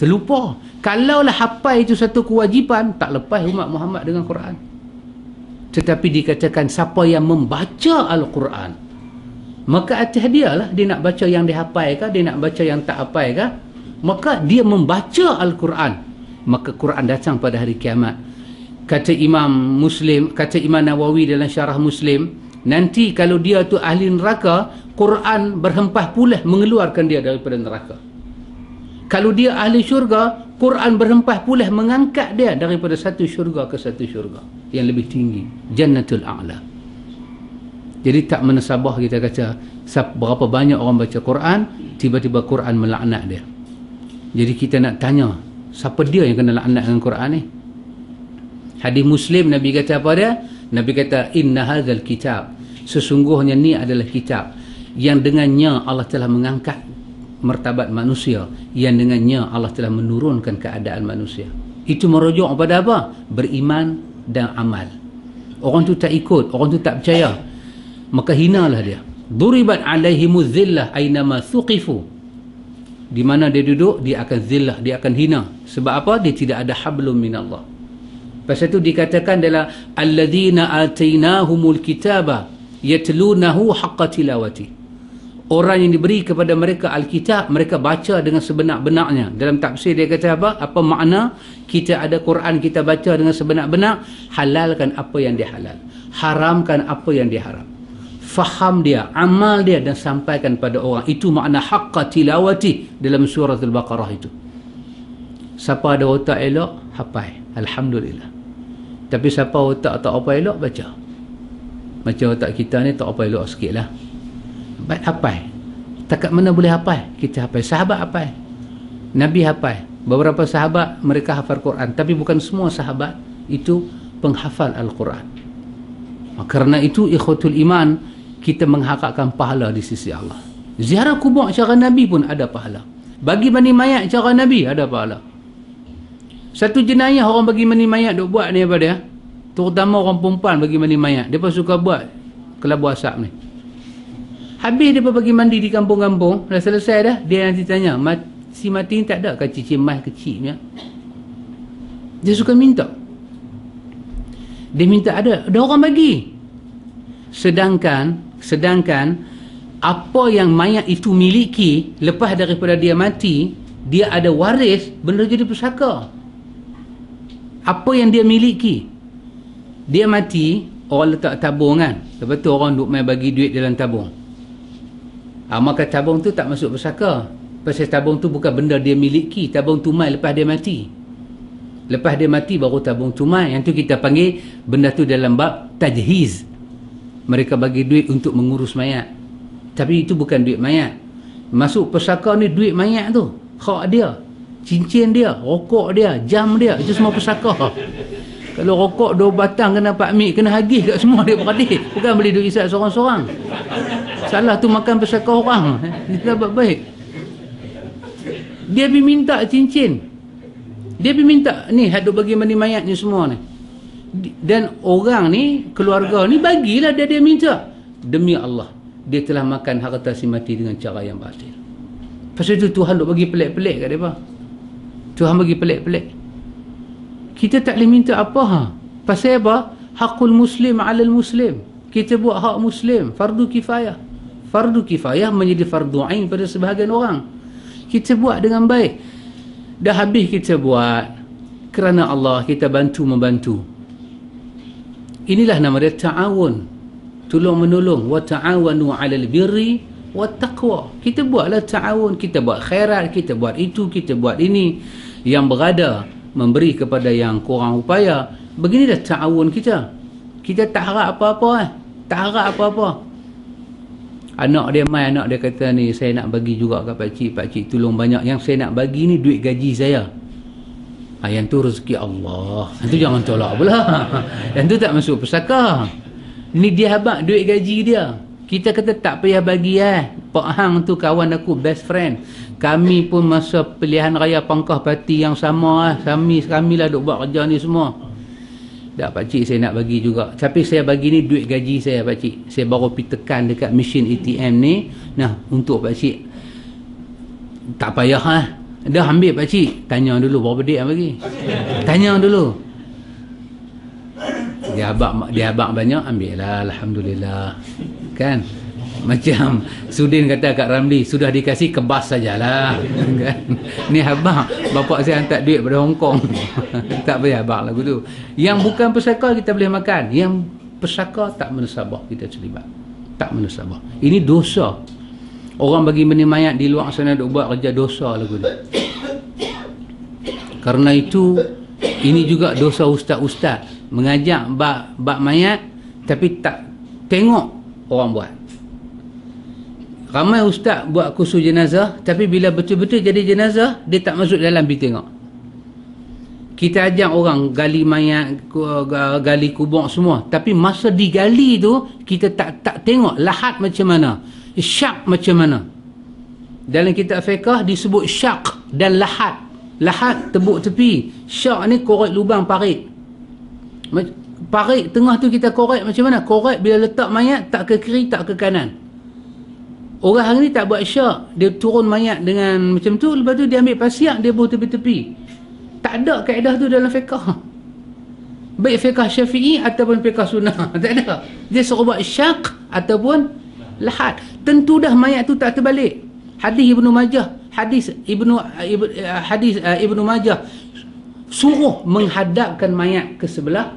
Speaker 1: terlupa. Kalaulah hafal itu satu kewajipan, tak lepas umat Muhammad dengan Quran. Tetapi dikatakan siapa yang membaca Al-Quran, maka atas dia lah, dia nak baca yang dihafal ke, dia nak baca yang tak hafal ke, maka dia membaca Al-Quran, maka Quran datang pada hari kiamat. Kata Imam Muslim, kata Imam Nawawi dalam syarah Muslim, nanti kalau dia tu ahli neraka, Quran berhempah pulih mengeluarkan dia daripada neraka. Kalau dia ahli syurga, Quran berhempah pulih mengangkat dia daripada satu syurga ke satu syurga yang lebih tinggi, Jannatul A'la. Jadi tak menasabah kita kata berapa banyak orang baca Quran, tiba-tiba Quran melaknat dia. Jadi kita nak tanya, siapa dia yang kena laknat dengan Quran ni? Hadis Muslim, Nabi kata apa dia? Nabi kata, inna hadzal kitab, sesungguhnya ni adalah kitab yang dengannya Allah telah mengangkat martabat manusia, yang dengannya Allah telah menurunkan keadaan manusia. Itu merujuk kepada apa? Beriman dan amal. Orang tu tak ikut, orang tu tak percaya, maka hinalah dia. Duribat alaihimuz zillah aynama thuqifu. Di mana dia duduk, dia akan zillah, dia akan hina. Sebab apa? Dia tidak ada hablum minallah. Pasal itu dikatakan dalam alladzina atainahumul kitaba yatlunahu haqqa tilawati. Orang yang diberi kepada mereka Alkitab, mereka baca dengan sebenar-benarnya. Dalam tafsir dia kata apa? Apa makna? Kita ada Quran, kita baca dengan sebenar-benar. Halalkan apa yang dihalal, haramkan apa yang diharam. Faham dia, amal dia, dan sampaikan pada orang. Itu makna haqqa tilawati dalam surah Al-Baqarah itu. Siapa ada otak elok, hafal, alhamdulillah. Tapi siapa otak tak apa elok, baca. Macam otak kita ni tak apa elok sikit lah, baik hafal. Takat mana boleh hafal? Kita hafal. Sahabat hafal, Nabi hafal, beberapa sahabat mereka hafal Quran, tapi bukan semua sahabat itu penghafal Al-Quran. Kerana itu ikhwatul iman, kita mengharapkan pahala di sisi Allah. Ziarah kubur cara Nabi pun ada pahala. Bagi mani mayat cara Nabi ada pahala. Satu jenayah orang bagi mani mayat duk buat ni apa dia? Terutama orang perempuan bagi mani mayat, dia pun suka buat kelabu asap ni. Habis dia bagi mandi di kampung-kampung, dah selesai dah, dia nanti tanya, si mati ni tak ada ke cicim mas kecilnya? Dia suka minta. Dia minta ada orang bagi. Sedangkan apa yang mayat itu miliki lepas daripada dia mati, dia ada waris, benda jadi pusaka. Apa yang dia miliki, dia mati, orang letak tabung kan, lepas tu orang duk main bagi duit dalam tabung. Maka tabung tu tak masuk pusaka, pasal tabung tu bukan benda dia miliki. Tabung tu mai lepas dia mati. Lepas dia mati baru tabung tu mai. Yang tu kita panggil benda tu dalam bab tajhiz. Mereka bagi duit untuk mengurus mayat, tapi itu bukan duit mayat. Masuk pusaka ni duit mayat tu, hak dia, cincin dia, rokok dia, jam dia, itu semua pusaka. Kalau rokok 2 batang kena Pak Mik, kena hagih kat semua dia beradik. Bukan beli duit isap seorang-seorang. Salah tu makan pusaka orang. Dia buat baik. Dia pergi minta cincin. Dia pergi minta ni, hadut bagi mandi mayat ni semua ni. Dan orang ni, keluarga ni bagilah dia minta. Demi Allah, dia telah makan harta si mati dengan cara yang batil. Pasal itu Tuhan duk bagi pelik-pelik kat dia. Tuhan bagi pelik-pelik. Kita tak boleh minta apa. Pasal apa? Hakul muslim alal muslim. Kita buat hak muslim, fardu kifayah. Fardu kifayah menjadi fardu ain pada sebahagian orang. Kita buat dengan baik. Dah habis kita buat kerana Allah, kita bantu-membantu. Inilah nama dia ta'awun, tolong menolong. Wa ta'awanu 'alal birri wat taqwa. Kita buatlah ta'awun, kita buat khairat, kita buat itu, kita buat ini. Yang berada memberi kepada yang kurang upaya. Beginilah ta'awun kita. Kita tak harap apa-apa. Tak harap apa-apa. Anak dia mai, anak dia kata ni, saya nak bagi juga kat pakcik tolong banyak. Yang saya nak bagi ni duit gaji saya. Yang tu rezeki Allah. Yang tu jangan tolak pula. Yang tu tak masuk pusaka. Ni dia habaq duit gaji dia. Kita kata tak payah bagi Pak Hang tu kawan aku, best friend. Kami pun masa pilihan raya pangkah parti yang sama Kami lah duk buat kerja ni semua. Tak pakcik, saya nak bagi juga. Tapi saya bagi ni duit gaji saya pakcik. Saya baru pergi tekan dekat mesin ATM ni. Nah, untuk pakcik. Tak payah dah ambil pakcik. Tanya dulu berapa duit yang bagi. Tanya dulu. Dia habaq banyak, ambil lah, alhamdulillah. Kan? Macam Sudin kata kat Ramli, sudah dikasih kebas sajalah. Kan? Ni habaq, bapak saya hantar duit pada Hong Kong. Tak payah habaq lagu tu. Yang bukan pesaka kita boleh makan. Yang pesaka tak menasabah kita terlibat. Tak menasabah. Ini dosa. Orang bagi mani mayat di luar sana duk buat kerja dosa lagu tu. Karena itu, ini juga dosa ustaz-ustaz. Mengajak bab mayat tapi tak tengok orang buat. Ramai ustaz buat kursus jenazah, tapi bila betul-betul jadi jenazah, dia tak masuk dalam pergi tengok. Kita ajak orang gali mayat, gali kubur semua, tapi masa digali tu kita tak tengok lahat macam mana, syak macam mana. Dalam kitab fiqh disebut syak dan lahat. Lahat tebuk tepi, syak ni korek lubang parit. Parit tengah tu kita korek macam mana? Korek bila letak mayat tak ke kiri tak ke kanan. Orang hari ni tak buat syak, dia turun mayat dengan macam tu, lepas tu dia ambil pasiak, dia buat tepi-tepi. Tak ada kaedah tu dalam fiqh. Baik fiqh Syafi'i ataupun fiqh sunnah. Tak ada. Dia suruh buat syak ataupun lahat. Tentu dah mayat tu tak terbalik. Hadis Ibnu Majah, hadis Ibnu Majah suruh menghadapkan mayat ke sebelah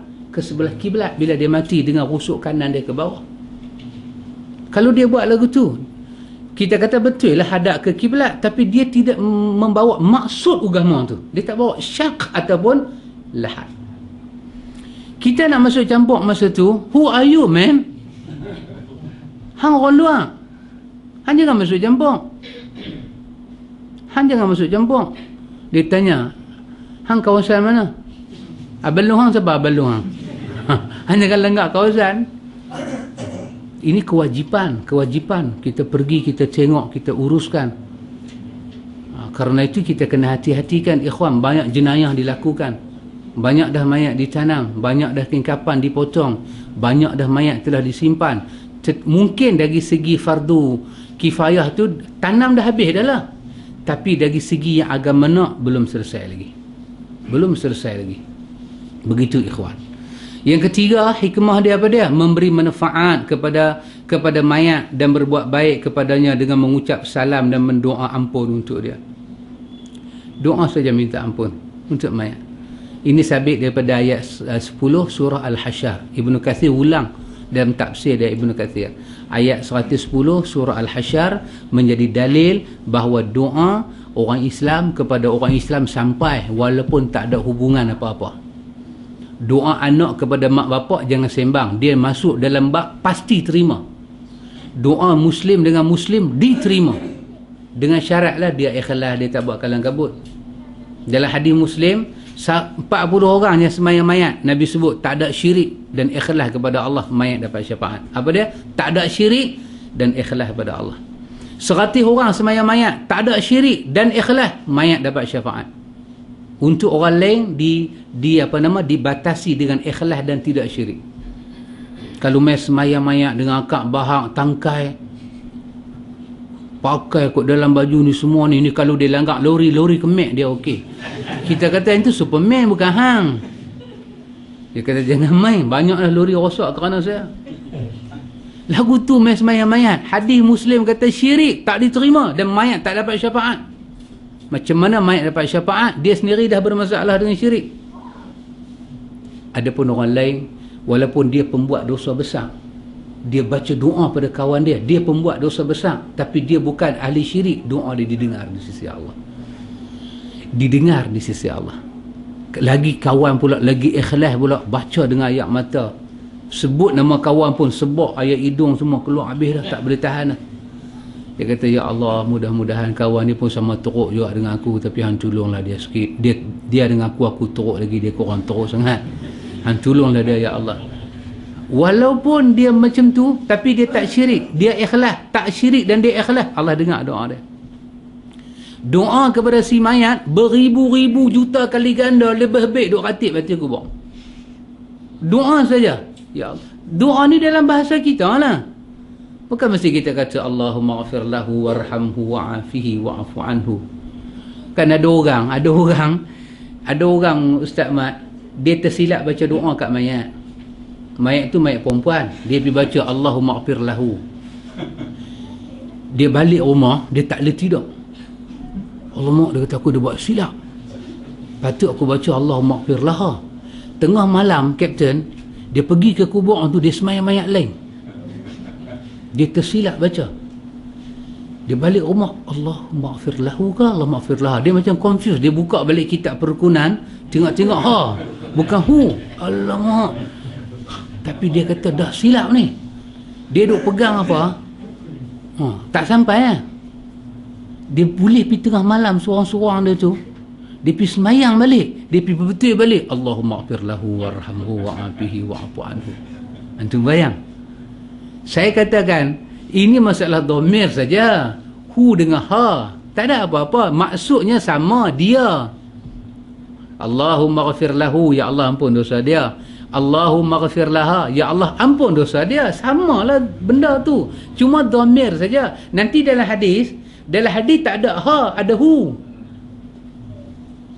Speaker 1: kiblat bila dia mati, dengan rusuk kanan dia ke bawah. Kalau dia buat lagu tu, kita kata betul lah hadap ke kiblat, tapi dia tidak membawa maksud agama tu. Dia tak bawa syak ataupun lahat. Kita nak masuk campur masa tu, who are you man? Hang orang luar. Hang jangan masuk campur. Hang jangan masuk campur. Dia tanya, hang kawasan mana? Abang lu hang siapa abang lu hang? Hang jangan lenggak kawasan. Ini kewajipan kita pergi, kita tengok, kita uruskan. Karena itu kita kena hati-hatikan ikhwan. Banyak jenayah dilakukan, banyak dah mayat ditanam, banyak dah tingkapan dipotong, banyak dah mayat telah disimpan. Mungkin dari segi fardu kifayah tu tanam dah habis dah lah, tapi dari segi yang agama nak belum selesai lagi. Begitu ikhwan. Yang ketiga, hikmah dia apa dia? Memberi manfaat kepada mayat dan berbuat baik kepadanya dengan mengucap salam dan mendoa ampun untuk dia. Doa saja minta ampun untuk mayat. Ini sabit daripada ayat 10 surah Al-Hasyr. Ibnu Katsir ulang dalam tafsir dari Ibnu Katsir. Ayat 110 surah Al-Hasyr menjadi dalil bahawa doa orang Islam kepada orang Islam sampai walaupun tak ada hubungan apa-apa. Doa anak kepada mak bapak jangan sembang. Dia masuk dalam bab pasti terima. Doa Muslim dengan Muslim diterima. Dengan syaratlah dia ikhlas, dia tak buat kalang kabut. Dalam hadis Muslim 40 orang yang semayang mayat, Nabi sebut tak ada syirik dan ikhlas kepada Allah, mayat dapat syafaat. Apa dia? Tak ada syirik dan ikhlas kepada Allah. 100 orang semayang mayat, tak ada syirik dan ikhlas, mayat dapat syafaat. Untuk orang lain dibatasi dengan ikhlas dan tidak syirik. Kalau mai semayang mayat dengan akak bahak tangkai, pakai kot dalam baju ni semua ni kalau dia langgar lori kemek dia okey. Kita kata itu Superman bukan hang. Dia kata jangan main, banyaklah lori rosak kerana saya. Lagu tu mai semayang mayat, hadis Muslim kata syirik tak diterima dan mayat tak dapat syafaat. Macam mana mayat dapat syafaat? Dia sendiri dah bermasalah dengan syirik. Adapun orang lain, walaupun dia pembuat dosa besar, dia baca doa pada kawan dia, dia pembuat dosa besar, tapi dia bukan ahli syirik, doa dia didengar di sisi Allah. Didengar di sisi Allah. Lagi kawan pula, lagi ikhlas pula, baca dengan ayat mata, sebut nama kawan pun sebab ayat hidung semua keluar habis dah, tak boleh tahan dah. Dia kata, ya Allah, mudah-mudahan kawan ni pun sama teruk juga dengan aku, tapi hang tolonglah dia sikit. Dia dengan aku teruk lagi, dia kurang teruk sangat. Hang tolonglah dia, ya Allah. Walaupun dia macam tu, tapi dia tak syirik, dia ikhlas, tak syirik dan dia ikhlas, Allah dengar doa dia. Doa kepada si mayat beribu-ribu juta kali ganda lebih baik duk ratib hati kubur. Doa saja, ya Allah. Doa ni dalam bahasa kita lah, bukan mesti kita kata Allahumma ghafir lahu warhamhu wa'afihi wa'afu anhu. Kan ada orang Ustaz Mat, dia tersilap baca doa kat mayat. Mayat tu mayat perempuan, dia pergi baca Allahumma ghafir lahu. Dia balik rumah, dia tak boleh tidur. Alamak, dia kata aku dah buat silap, patut aku baca Allahumma ghafir laha. Tengah malam, Kapten, dia pergi ke kubur tu, dia semayang mayat lain. Dia tersilap baca. Dia balik rumah, Allahumma ghafir lahu ke Allahumma ghafir laha. Dia macam confused. Dia buka balik kitab perukunan, tengok-tengok, bukan hu. Alamak. Tapi dia kata dah silap ni. Dia duk pegang apa? Tak sampai lah. Dia boleh pergi tengah malam seorang-seorang dia tu, dia pergi semayang balik, dia pergi betul balik, Allahumma ghafir lahu warhamhu wa'afihi wa'afu anhu. Antum bayang? Saya katakan ini masalah dhamir saja, hu dengan ha, tak ada apa-apa, maksudnya sama dia. Allahumma ghafir lahu, ya Allah ampun dosa dia. Allahumma ghafir laha, ya Allah ampun dosa dia. Samalah benda tu, cuma dhamir saja. Nanti dalam hadis tak ada ha, ada hu.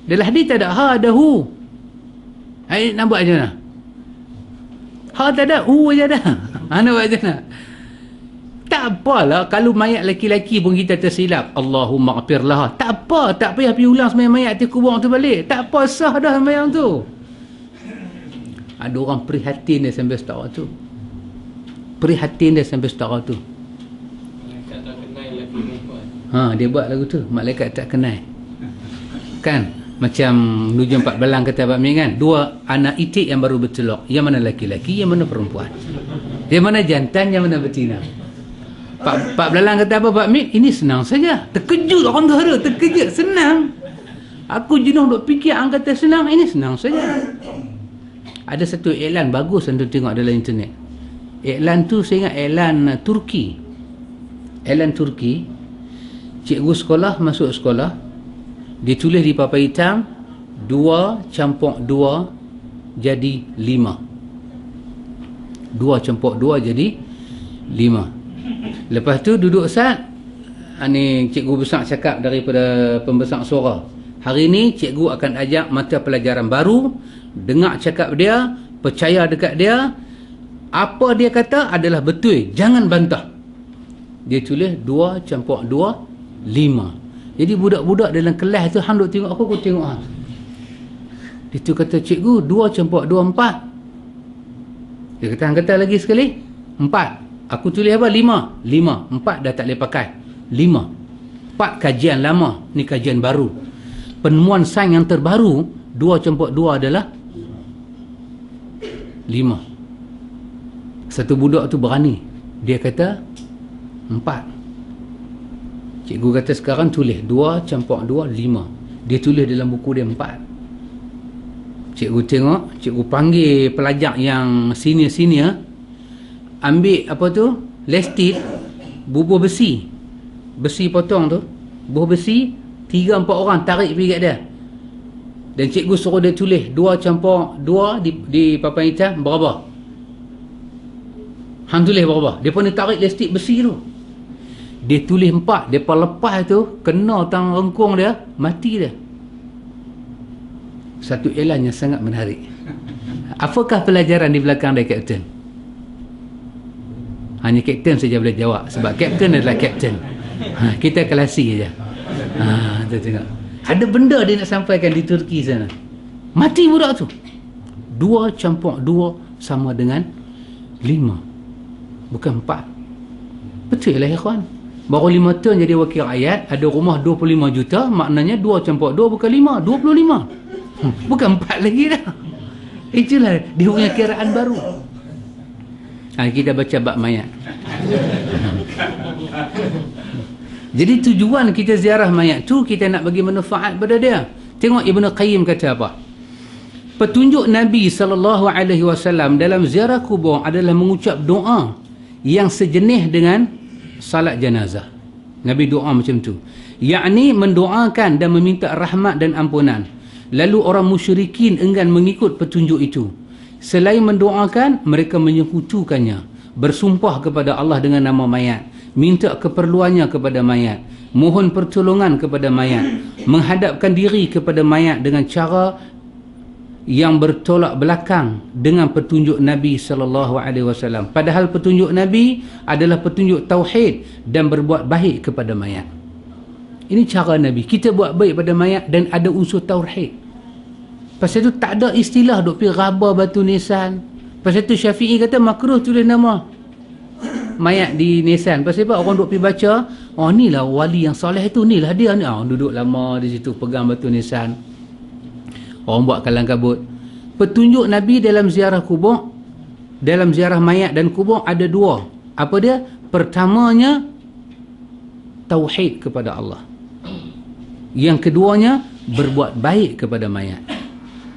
Speaker 1: Dalam hadis tak ada ha, ada hu. Hai, nak buat macam mana? Ha tak ada, hu aja dah. Nak buat macam mana? Tak apalah kalau mayat lelaki-lelaki pun kita tersilap, Allahumma ghafir laha, tak apa, tak payah pergi ulang sembahyang mayat di kubur tu balik. Tak apa, sah dah sembahyang tu. Ada orang prihatin dia sampai setara tu. Prihatin dia sampai setara tu. Dia buat lagu tu, malaikat tak kenal. Kan? Macam Nujum Pak Belang kata Pak Min kan, dua anak itik yang baru bertelur, yang mana laki-laki, yang mana perempuan, yang mana jantan, yang mana betina. Pak Belang kata apa Pak Min? Ini senang saja. Terkejut orang tu ada, terkejut, senang. Aku jenuh duk fikir ang kata senang, ini senang saja. Ada satu iklan bagus anda tengok dalam internet. Iklan tu saya ingat iklan Turki. Iklan Turki. Cikgu sekolah masuk sekolah, dia tulis di papan hitam 2 campur 2 jadi 5. 2 campur 2 jadi 5. Lepas tu duduk sat, ni cikgu besar cakap daripada pembesar suara, hari ni cikgu akan ajak mata pelajaran baru. Dengar cakap dia, percaya dekat dia, apa dia kata adalah betul, jangan bantah. Dia tulis 2 campur 2 5. Jadi budak-budak dalam kelas tu hang duk tengok aku tengok hang. Dia tu kata, cikgu 2 campur 2 4. Dia kata, hang kata lagi sekali 4. Aku tulis apa? 5. 4 dah tak boleh pakai. 5. 4 kajian lama, ni kajian baru. Penemuan sains yang terbaru 2 campur 2 adalah 5. Satu budak tu berani, dia kata 4. Cikgu kata sekarang tulis 2 campur 2 5. Dia tulis dalam buku dia 4. Cikgu tengok, cikgu panggil pelajar yang senior-senior, ambil apa tu, lestit, bubuh besi potong tu, bubuh besi 3-4 orang tarik pergi kat dia, dan cikgu suruh dia tulis 2 campur 2 di papan hitam berapa. Hang tulis berapa? Dia pun dia tarik lestik besi tu, dia tulis 4. Dia pun lepas tu kena tang rengkung dia, mati dia. Satu iklan yang sangat menarik. Apakah pelajaran di belakang dia, Kapten? Hanya Kapten saja boleh jawab, sebab Kapten adalah Kapten. Kita kelasi saja. Tu tengok, ada benda dia nak sampaikan di Turki sana, mati budak tu. 2 campur 2 sama dengan 5, bukan 4. Betul lah ikhwan. Baru 5 tahun jadi wakil rakyat, ada rumah 25 juta, maknanya 2 campur 2 bukan 5, 25. Bukan 4 lagi dah. Itulah dia punya kiraan baru. Kita baca bab mayat. Jadi tujuan kita ziarah mayat tu, kita nak bagi manfaat pada dia. Tengok Ibn Qayyim kata apa. Petunjuk Nabi SAW dalam ziarah kubur adalah mengucap doa yang sejenis dengan salat jenazah. Nabi doa macam tu, yakni mendoakan dan meminta rahmat dan ampunan. Lalu orang musyrikin enggan mengikut petunjuk itu. Selain mendoakan, mereka menyekutukannya, bersumpah kepada Allah dengan nama mayat, minta keperluannya kepada mayat, mohon pertolongan kepada mayat, menghadapkan diri kepada mayat dengan cara yang bertolak belakang dengan petunjuk Nabi SAW. Padahal petunjuk Nabi adalah petunjuk tauhid dan berbuat baik kepada mayat. Ini cara Nabi. Kita buat baik pada mayat dan ada unsur tauhid. Pasal itu tak ada istilah duk pergi raba batu nisan. Pasal itu Syafi'i kata makruh tulis nama mayat di nisan. Pasal apa? Orang duk pergi baca, oh ni lah wali yang soleh tu, ni lah dia ni. Duduk lama di situ pegang batu nisan. Orang buat kalang kabut. Petunjuk Nabi dalam ziarah kubur, dalam ziarah mayat dan kubur ada 2. Apa dia? Pertamanya tauhid kepada Allah. Yang keduanya berbuat baik kepada mayat.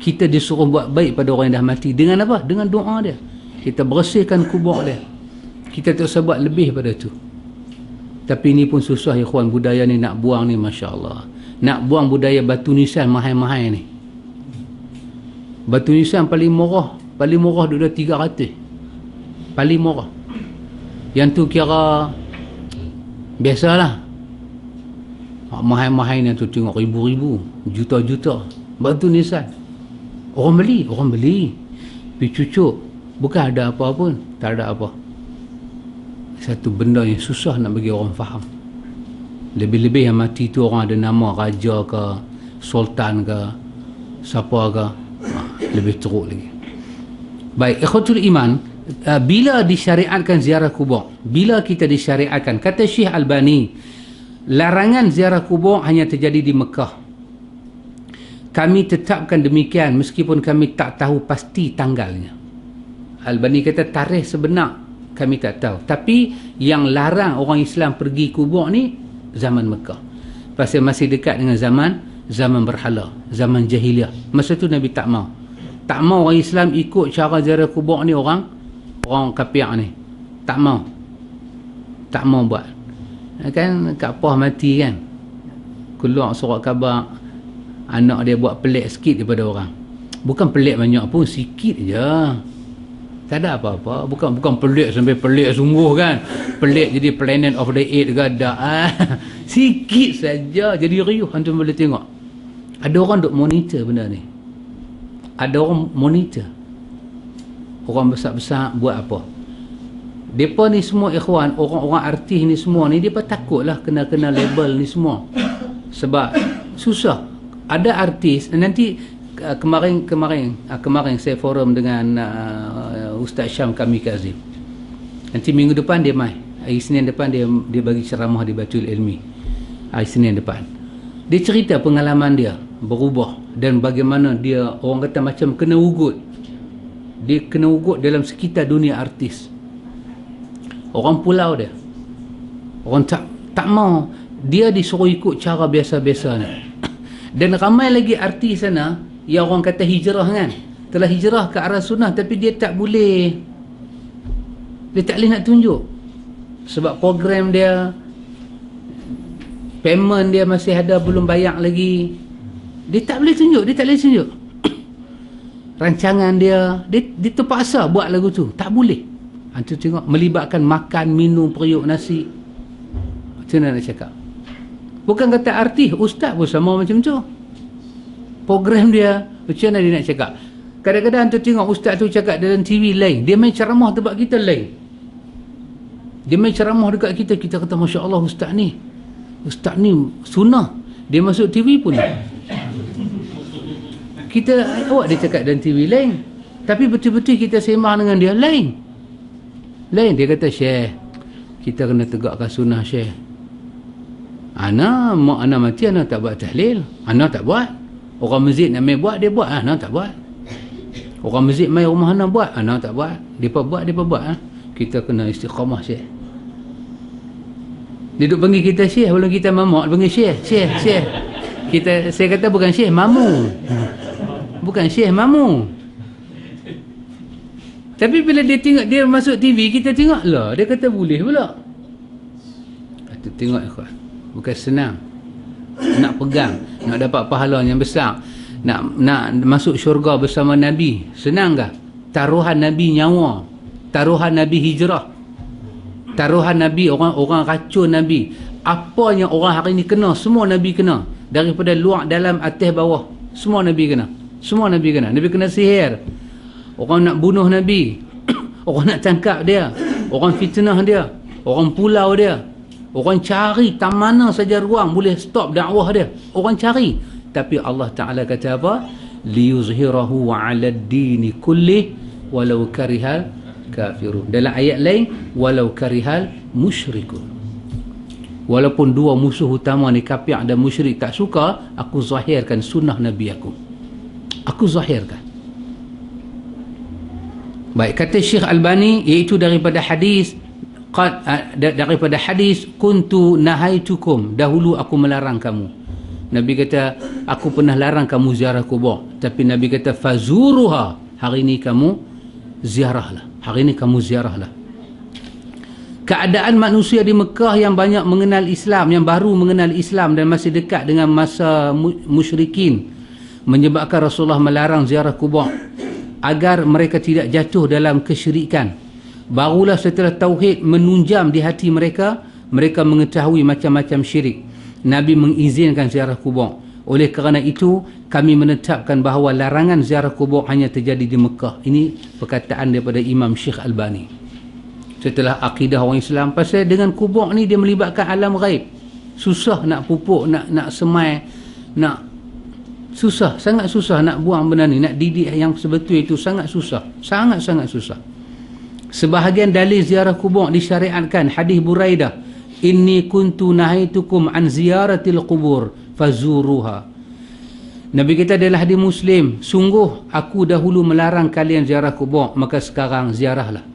Speaker 1: Kita disuruh buat baik pada orang yang dah mati dengan apa? Dengan doa dia. Kita bersihkan kubur dia. Kita tak usah buat lebih pada tu. Tapi ni pun susah ya ikhwan, budaya ni nak buang ni, masya-Allah. Nak buang budaya batu nisan mahal-mahal ni. Batu nisan paling murah dia dah 300. Paling murah. Yang tu kira biasalah. Mahal-mahal ni tu tengok ribu-ribu, juta-juta. Batu nisan. Orang beli. Pergi cucuk. Bukan ada apa pun. Tak ada apa. Satu benda yang susah nak bagi orang faham. Lebih-lebih yang mati tu orang ada nama raja ke, sultan ke, siapa ke. Lebih teruk lagi. Baik, ikhwatul iman, bila disyariatkan ziarah kubur, bila kita disyariatkan, kata Syekh Albani, larangan ziarah kubur hanya terjadi di Mekah. Kami tetapkan demikian meskipun kami tak tahu pasti tanggalnya. Albani kata tarikh sebenar kami tak tahu, tapi yang larang orang Islam pergi kubur ni zaman Mekah. Pasal masih dekat dengan zaman berhala, zaman jahiliah. Masa tu Nabi tak mau orang Islam ikut cara ziarah kubur ni, orang kafir ni tak mau buat. Kan Kak Pah mati kan, keluar surat khabar anak dia buat pelik sikit daripada orang. Bukan pelik banyak pun, sikit je, tak ada apa-apa. Bukan pelik sampai pelik sungguh kan, pelik jadi Planet of the Eight ke, tak. Sikit saja jadi riuh. Antum boleh tengok ada orang duk monitor benda ni. Ada orang monitor. orang besar-besar buat apa. Mereka ni semua ikhwan, orang-orang artis ni semua ni, mereka takutlah kena label ni semua. Sebab susah. Ada artis, nanti kemarin saya forum dengan Ustaz Syam Kamikaze. Nanti minggu depan dia mai. Hari Senin depan dia bagi ceramah di Baitul Ilmi. Hari Senin depan. Dia cerita pengalaman dia berubah dan bagaimana dia, orang kata macam kena ugut. Dia kena ugut dalam sekitar dunia artis. Orang pulau dia, orang tak mau, dia disuruh ikut cara biasa-biasa ni. Dan ramai lagi artis sana yang orang kata hijrah kan, telah hijrah ke arah sunnah, tapi dia tak boleh nak tunjuk sebab program dia, payment dia masih ada, belum bayar lagi. Dia tak boleh tunjuk, rancangan dia terpaksa buat lagu tu, tak boleh. Antu tengok, melibatkan makan, minum, periuk nasi. Macam mana nak cakap? Bukan kata artis, ustaz pun sama macam tu. Program dia, macam mana dia nak cakap? Kadang-kadang antu tengok ustaz tu cakap dalam TV lain, dia main ceramah tempat kita lain. Dia main ceramah dekat kita, kita kata Masya Allah ustaz ni sunnah. Dia masuk TV pun kita, awak dia cakap dalam TV lain, tapi betul-betul kita sembang dengan dia lain. Dia kata, Syekh, kita kena tegakkan sunnah, Syekh. Ana mati, ana tak buat tahlil, ana tak buat. Orang masjid nak main buat, dia buat, ana tak buat. Orang masjid main rumah ana buat, ana tak buat. Depa buat. Kita kena istiqamah, Syekh. Dia duk panggil kita Syekh, belum kita mamak, dia panggil Syekh. Saya kata bukan Syekh, mamu. Bukan Syekh, mamu. Tapi bila dia tengok, dia masuk TV, kita tengok lah, dia kata boleh pula. Kita tengok ikhwan, bukan senang nak pegang, nak dapat pahala yang besar, nak masuk syurga bersama Nabi. Senang kah? Taruhan Nabi nyawa, taruhan Nabi hijrah, taruhan Nabi, orang racun Nabi. Apa yang orang hari ni kena, semua Nabi kena. Daripada luar, dalam, atas, bawah, semua Nabi kena. Nabi kena sihir, orang nak bunuh Nabi, orang nak tangkap dia, orang fitnah dia, orang pulau dia, orang cari tak mana saja ruang boleh stop dakwah dia, orang cari. Tapi Allah Ta'ala kata apa? liyuzhirahu 'ala ad-dini kullih walau karihal kafirun. Dalam ayat lain, walau karihal musyrikun. Walaupun dua musuh utama ni, kafir dan musyrik, tak suka, aku zahirkan sunnah Nabi aku zahirkan. Baik, kata Syekh Albani, iaitu daripada hadis kuntu nahaitukum, dahulu aku melarang kamu. Nabi kata, aku pernah larang kamu ziarah kubur, tapi Nabi kata fazuruha, hari ini kamu ziarahlah. Keadaan manusia di Mekah yang banyak mengenal Islam, yang baru mengenal Islam dan masih dekat dengan masa musyrikin, menyebabkan Rasulullah melarang ziarah kubur agar mereka tidak jatuh dalam kesyirikan. Barulah setelah tauhid menunjam di hati mereka, mereka mengetahui macam-macam syirik, Nabi mengizinkan ziarah kubur. Oleh kerana itu, kami menetapkan bahawa larangan ziarah kubur hanya terjadi di Mekah. Ini perkataan daripada Imam Syekh Albani. Setelah akidah orang Islam, pasal dengan kubur ni dia melibatkan alam ghaib. Susah nak pupuk, nak semai, susah, sangat susah nak buang benda ni, nak didik yang sebetul itu sangat susah, sangat susah. Sebahagian dalil ziarah kubur disyariatkan. Hadis Buraidah, inni kuntu nahaitukum an ziyaratil qubur fazuruha. Nabi kita adalah hadis Muslim, sungguh aku dahulu melarang kalian ziarah kubur, maka sekarang ziarahlah.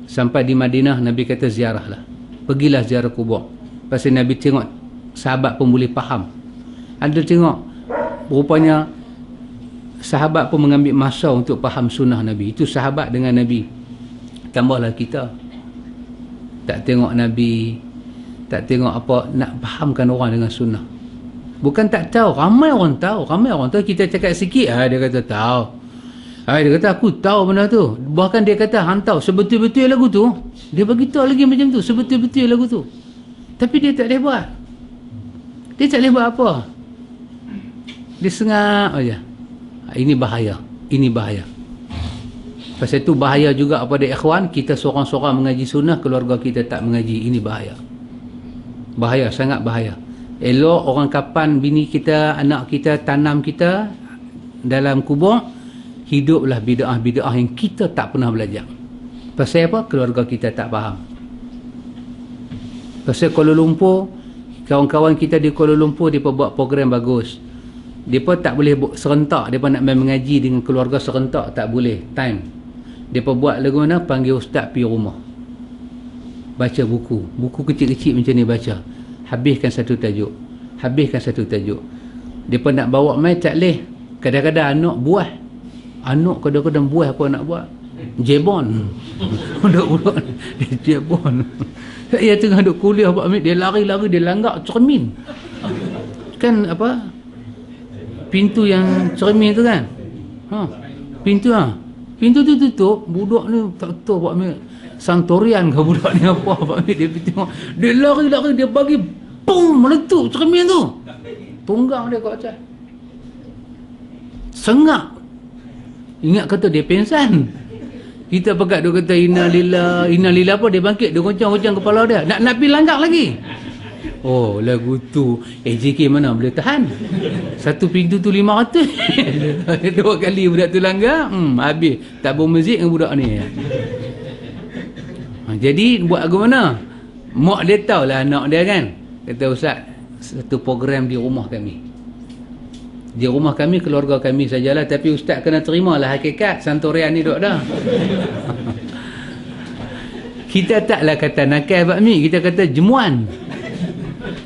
Speaker 1: Sampai di Madinah, Nabi kata ziarahlah, pergilah ziarah kubur. Pasal Nabi tengok sahabat pun boleh faham. Ada tengok rupanya sahabat pun mengambil masa untuk faham sunnah Nabi. Itu sahabat dengan Nabi. Tambahlah kita tak tengok Nabi, tak tengok apa, nak fahamkan orang dengan sunnah. Bukan tak tahu, ramai orang tahu. Kita cakap sikit, dia kata tahu. Dia kata aku tahu benda tu. Bahkan dia kata hantau sebetul-betul lagu tu. Dia bagi tahu lagi macam tu, sebetul-betul lagu tu. Tapi dia tak boleh buat. Dia tak boleh buat apa. Dia sengak aja. Ini bahaya. Pasal itu bahaya juga pada ikhwan, kita seorang-seorang mengaji sunnah, keluarga kita tak mengaji. Ini bahaya. Bahaya, sangat bahaya. Elok orang kapan bini kita, anak kita, tanam kita dalam kubur, hiduplah bid'ah-bid'ah yang kita tak pernah belajar. Pasal apa? Keluarga kita tak faham. Pasal Kuala Lumpur, kawan-kawan kita di Kuala Lumpur, mereka buat program bagus. Mereka tak boleh serentak, mereka nak main mengaji dengan keluarga serentak, tak boleh, time. Mereka buat lagu mana? Panggil ustaz pergi rumah, baca buku kecil-kecil macam ni, baca, habiskan satu tajuk. Mereka nak bawa main tak boleh. Kadang-kadang anak kadang-kadang buah apa nak buat, jebon. Budak-budak dia jebon. Saya tengah duk kuliah Pak Amit, dia lari-lari, dia langgar cermin. Kan apa? Pintu yang cermin tu kan? Pintu tu tutup, budak ni tak tahu Pak Amit Santorian ke budak ni apa. Pak Amit dia pergi tengok, dia lari-lari, dia bagi pum, meletup cermin tu. Tunggang dia kat atas. Sengak. Ingat kata dia pingsan. Kita pekat dia kata innalillah apa, dia bangkit, dia goncang-goncang kepala dia. Nak pergi langgar lagi. Oh, lagu tu AJK mana boleh tahan. Satu pintu tu 500. Dua kali budak tu langgar, habis. Tak bermuzik dengan budak ni. Jadi buat aku mana? Mak dia tahulah anak dia kan. Kata, ustaz, satu program di rumah kami. Di rumah kami, keluarga kami sajalah, tapi ustaz kena terimalah hakikat Santorian ni duk dah. Kita taklah kata nakal Pak Mi, kita kata jemuan.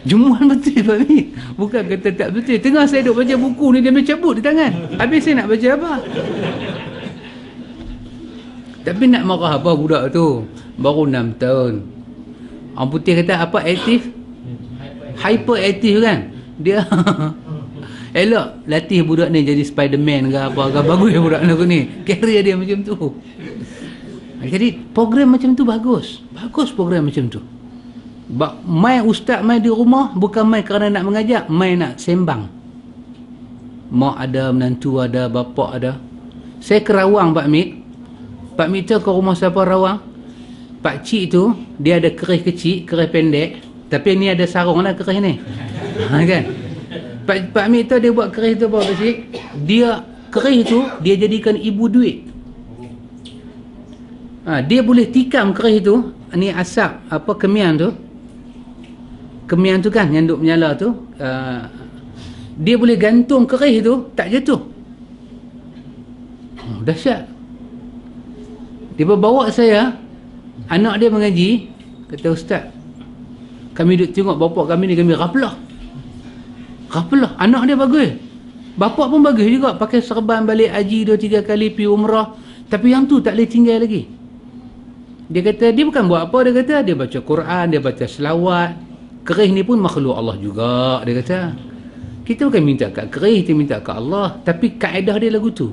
Speaker 1: Jemuan betul Pak Mi, bukan kata tak betul. Tengah saya duk baca buku ni, dia mencabut di tangan. Habis saya nak baca apa? Tapi nak marah apa budak tu? Baru 6 tahun. Orang putih kata apa, aktif? Hyperaktif kan? Dia elok latih budak ni jadi Spiderman ke apa ke, bagus budak ni, career dia macam tu. Jadi program macam tu bagus program macam tu. Mai ustaz mai di rumah bukan mai kerana nak mengajak, mai nak sembang. Mak ada, menantu ada, bapak ada. Saya ke Rawang Pak Mit tu ke rumah siapa Rawang, Pak Cik tu dia ada kerih kecil, kerih pendek, tapi ni ada sarung lah kerih ni. Kan? Pak Mit tu dia buat kerih tu Pak Cik. Dia kerih tu dia jadikan ibu duit. Dia boleh tikam kerih tu, ni asap apa kemian tu kan yang duk menyala tu, dia boleh gantung kerih tu tak jatuh. Dahsyat. Dia bawa saya, anak dia mengaji, kata ustaz, kami duk tengok bapak kami ni, kami raflah. Anak dia bagus, bapak pun bagus juga, pakai serban balik haji 2-3 kali, pergi umrah, tapi yang tu tak boleh tinggal lagi. Dia kata dia bukan buat apa, dia kata dia baca Quran, dia baca selawat. Kerih ni pun makhluk Allah juga, dia kata. Kita bukan minta kat kerih, kita minta kat Allah, tapi kaedah dia lagu tu.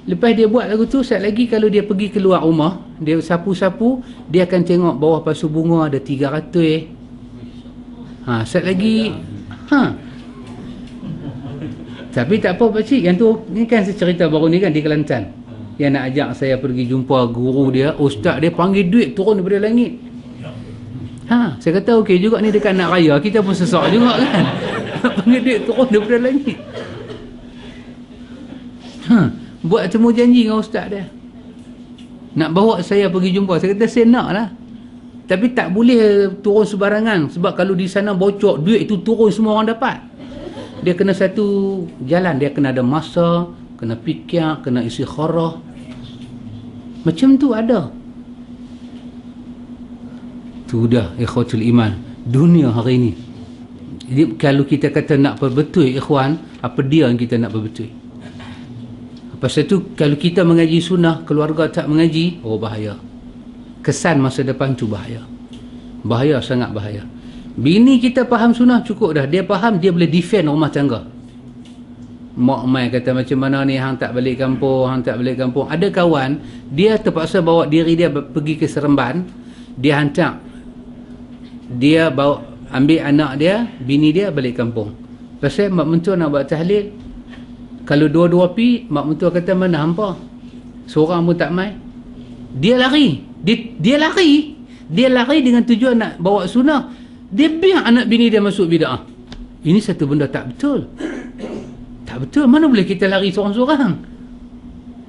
Speaker 1: Lepas dia buat lagu tu, saat lagi kalau dia pergi keluar rumah, dia sapu-sapu, dia akan tengok bawah pasu bunga ada 300. Saat lagi tapi tak apa pakcik, yang tu ni kan cerita baru ni kan di Kelantan, yang nak ajak saya pergi jumpa guru dia, ustaz dia panggil duit turun daripada langit. Saya kata okey juga ni dekat nak raya, kita pun sesak juga kan. Panggil duit turun daripada langit. Buat temu janji dengan ustaz dia, nak bawa saya pergi jumpa. Saya kata saya nak lah, tapi tak boleh turun sebarangan, sebab kalau di sana bocor duit itu turun semua orang dapat. Dia kena satu jalan, dia kena ada masa, kena fikir, kena istikharah. Macam tu ada. Tu dah ikhwatul iman dunia hari ni. Jadi kalau kita kata nak perbetul ikhwan, apa dia yang kita nak perbetul? Pasal tu kalau kita mengaji sunnah, keluarga tak mengaji, oh bahaya. Kesan masa depan tu bahaya. Bahaya, sangat bahaya. Bini kita faham sunnah cukup dah. Dia faham, dia boleh defend rumah tangga. Mak mai kata macam mana ni, hang tak balik kampung, hang tak balik kampung. Ada kawan, dia terpaksa bawa diri dia pergi ke Seremban, dia hantar, dia bawa, ambil anak dia, bini dia balik kampung. Pasal mak mentua nak buat tahlil. Kalau dua-dua pi, mak mentua kata mana hampa? Seorang pun tak mai. Dia lari. Dia lari. Dia lari dengan tujuan nak bawa sunnah. Dia biar anak bini dia masuk bid'ah. Ini satu benda tak betul. Tak betul. Mana boleh kita lari seorang-seorang?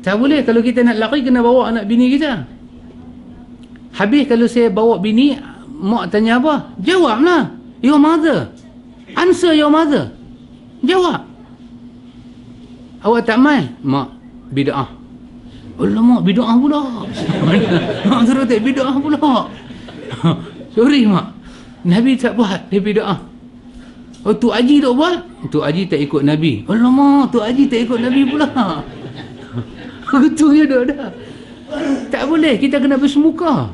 Speaker 1: Tak boleh. Kalau kita nak lari, kena bawa anak bini kita. Habis kalau saya bawa bini, mak tanya apa? Jawablah. Your mother. Answer your mother. Jawab. Awak tak mai? Mak, bid'ah. Alamak, bid'ah pula. Mak suruh tak bid'ah pula. Sorry mak, Nabi tak buat, dia bid'ah. Oh, Tok Haji tak buat? Tok Haji tak ikut Nabi. Alamak, Tok Haji tak ikut Nabi pula. Betul je dah. Tak boleh, kita kena bersemuka.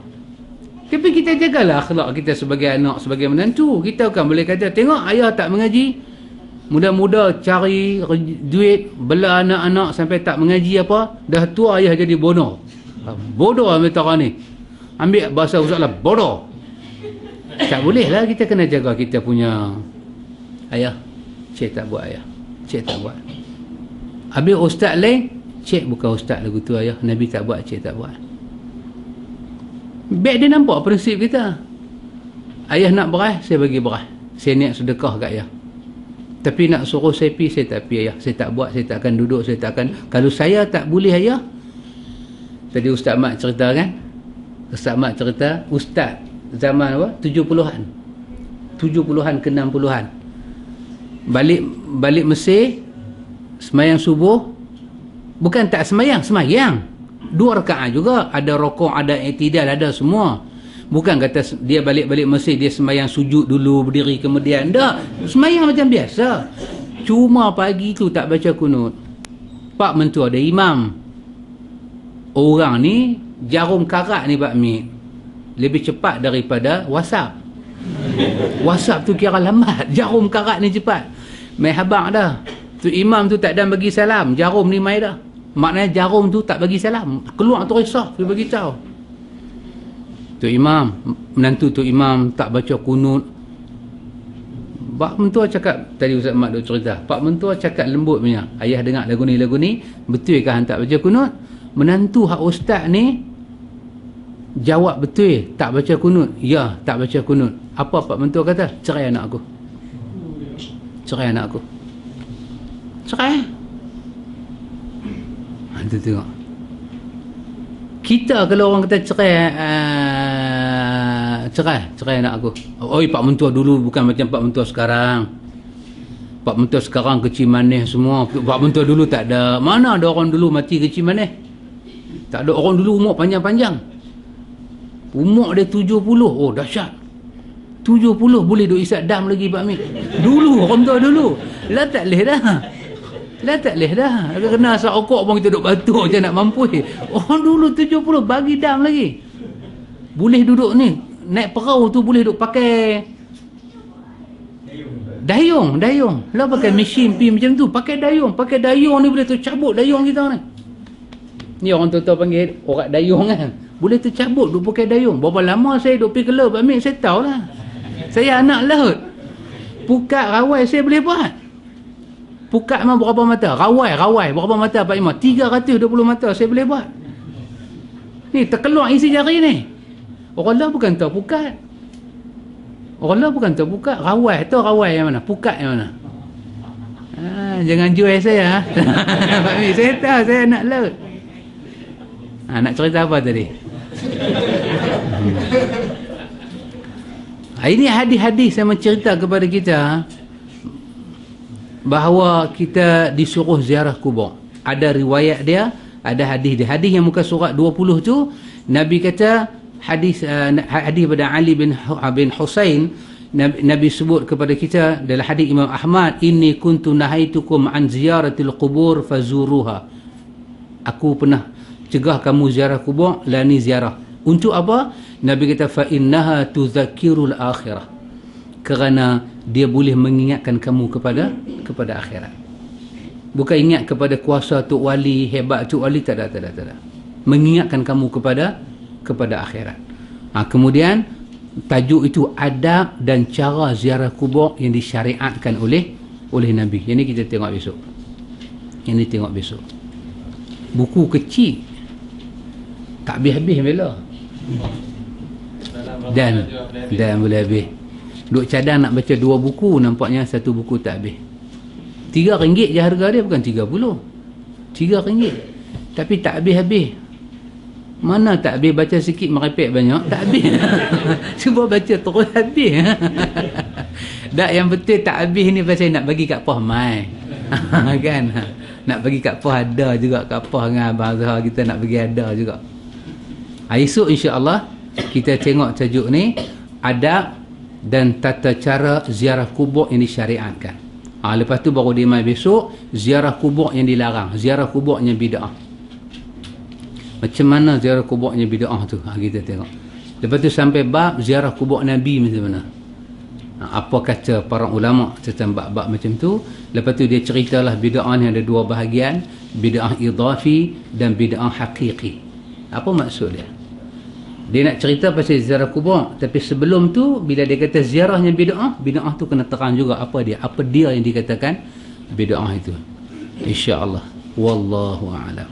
Speaker 1: Tapi kita jagalah akhlak kita sebagai anak, sebagai menantu. Kita bukan boleh kata, tengok ayah tak mengaji, muda-muda cari duit, bela anak-anak sampai tak mengaji apa, dah tua ayah jadi bodoh. Bodoh ambil orang ni. Ambil bahasa Ustaz lah, bodoh. Tak boleh lah, kita kena jaga kita punya ayah. Cik tak buat ayah. Cik tak buat. Habis ustaz lain, cik bukan ustaz lagu tu ayah. Nabi tak buat, cik tak buat. Baik dia nampak prinsip kita. Ayah nak beras, saya bagi beras. Saya niat sedekah kat ayah. Tapi nak suruh saya pi, saya tak pi ayah. Saya tak buat, saya tak akan duduk, saya tak akan. Kalau saya tak boleh ayah. Tadi Ustaz Mat cerita kan? Ustaz Mat cerita, ustaz zaman apa? 70-an. 70-an ke 60-an. Balik Mesir, semayang subuh. Bukan tak semayang. 2 rakaat juga. Ada rokok, ada i'tidal, ada semua. Bukan kata dia balik Mesir, dia semayang sujud dulu, berdiri kemudian. Tak. Semayang macam biasa. Cuma pagi tu tak baca kunut. Pak mentua ada imam. Orang ni, jarum karat ni Pak Mit, lebih cepat daripada WhatsApp. WhatsApp tu kira lambat. Jarum karat ni cepat. Mai habaq dah. Tu imam tu tak dan bagi salam. Jarum ni mai dah. Maknanya jarum tu tak bagi salam. Keluar tu risau. Dia bagi tahu. Tu imam, menantu tu imam tak baca kunut. Pak mentua cakap, tadi Ustaz Mat duk cerita, Pak mentua cakap lembut punya, ayah dengar lagu ni, betul ke hang tak baca kunut? Menantu hak ustaz ni jawab betul tak baca kunut. Ya, tak baca kunut. Apa Pak mentua kata? Cerai anak aku. Cerai anak aku. Cerai. Itu tengok. Kita kalau orang kata cerai anak aku. Oi, Pak mentua dulu bukan macam Pak mentua sekarang. Pak mentua sekarang kecil manis semua. Pak mentua dulu tak ada. Mana ada orang dulu mati kecil manis? Tak ada. Orang dulu umur panjang-panjang. Umur dia 70. Oh, dahsyat. 70 boleh duk isap dam lagi Pak Mit. Dulu, orang tua dulu. Lah tak boleh dah. Kena asap rokok pun kita duk batuk je nak mampu. Orang dulu 70 bagi dam lagi. Boleh duduk ni. Naik perahu tu boleh duk pakai dayung. Lah pakai mesin pi macam tu. Pakai dayung ni boleh tu cabut dayung kita ni. Ni orang tua panggil orang dayung kan. Boleh tu cabut duk pakai dayung. Berapa lama saya duk pergi ke laut Pak Mit, saya tahulah. Saya anak laut. Pukat rawai saya boleh buat. Pukat memang berapa mata? Rawai berapa mata Pak Imam? 320 mata saya boleh buat. Ni terkeluar isi jari ni. Orang lah bukan tahu pukat. Rawai tu rawai yang mana? Pukat yang mana? Jangan jual saya. Pak Mit, saya tahu saya anak laut. Nak cerita apa tadi? Ini hadis-hadis yang mencerita kepada kita bahawa kita disuruh ziarah kubur. Ada riwayat dia, ada hadis dia. Hadis yang muka surat 20 tu, Nabi kata, hadis pada Ali bin Husain, Nabi sebut kepada kita dalam hadis Imam Ahmad, inni kuntu nahaitukum an ziyaratil qubur fazuruha. Aku pernah cegah kamu ziarah kubur, lani ziarah. Untuk apa? Nabi kata fa innaha tudzakirul akhirah. Kerana dia boleh mengingatkan kamu kepada akhirat. Bukan ingat kepada kuasa Tok Wali, hebat Tok Wali, tak ada. Mengingatkan kamu kepada akhirat. Kemudian tajuk itu adab dan cara ziarah kubur yang disyariatkan oleh Nabi. Yang ni kita tengok besok. Buku kecil Tak habis-habis bila. Dan boleh habis. Duk cadang nak baca 2 buku, nampaknya 1 buku tak habis. RM3 je harga dia, bukan 30. RM3. Tapi tak habis-habis. Mana tak habis, baca sikit merepek banyak, tak habis. Cuba baca terus habis. Tak, yang betul tak habis ni pasal nak bagi kat Poh mai. Kan? Nak bagi kat Poh ada juga, kat Poh dengan Abang Azhar kita nak bagi ada juga. Esok insya-Allah kita tengok tajuk ni, adab dan tata cara ziarah kubur yang disyariatkan. Lepas tu baru dia mai besok ziarah kubur yang dilarang, ziarah kubur yang bid'ah. Macam mana ziarah kubur yang bid'ah tu? Kita tengok. Lepas tu sampai bab ziarah kubur Nabi macam mana. Apa kata para ulama tentang bab-bab macam tu. Lepas tu dia ceritalah bid'ah ni ada 2 bahagian, bid'ah idhafi dan bid'ah haqiqi. Apa maksud dia? Dia nak cerita pasal ziarah kubur, tapi sebelum tu bila dia kata ziarahnya bid'ah, bid'ah tu kena terang juga apa dia yang dikatakan bid'ah itu. Insya-Allah. Wallahu a'lam.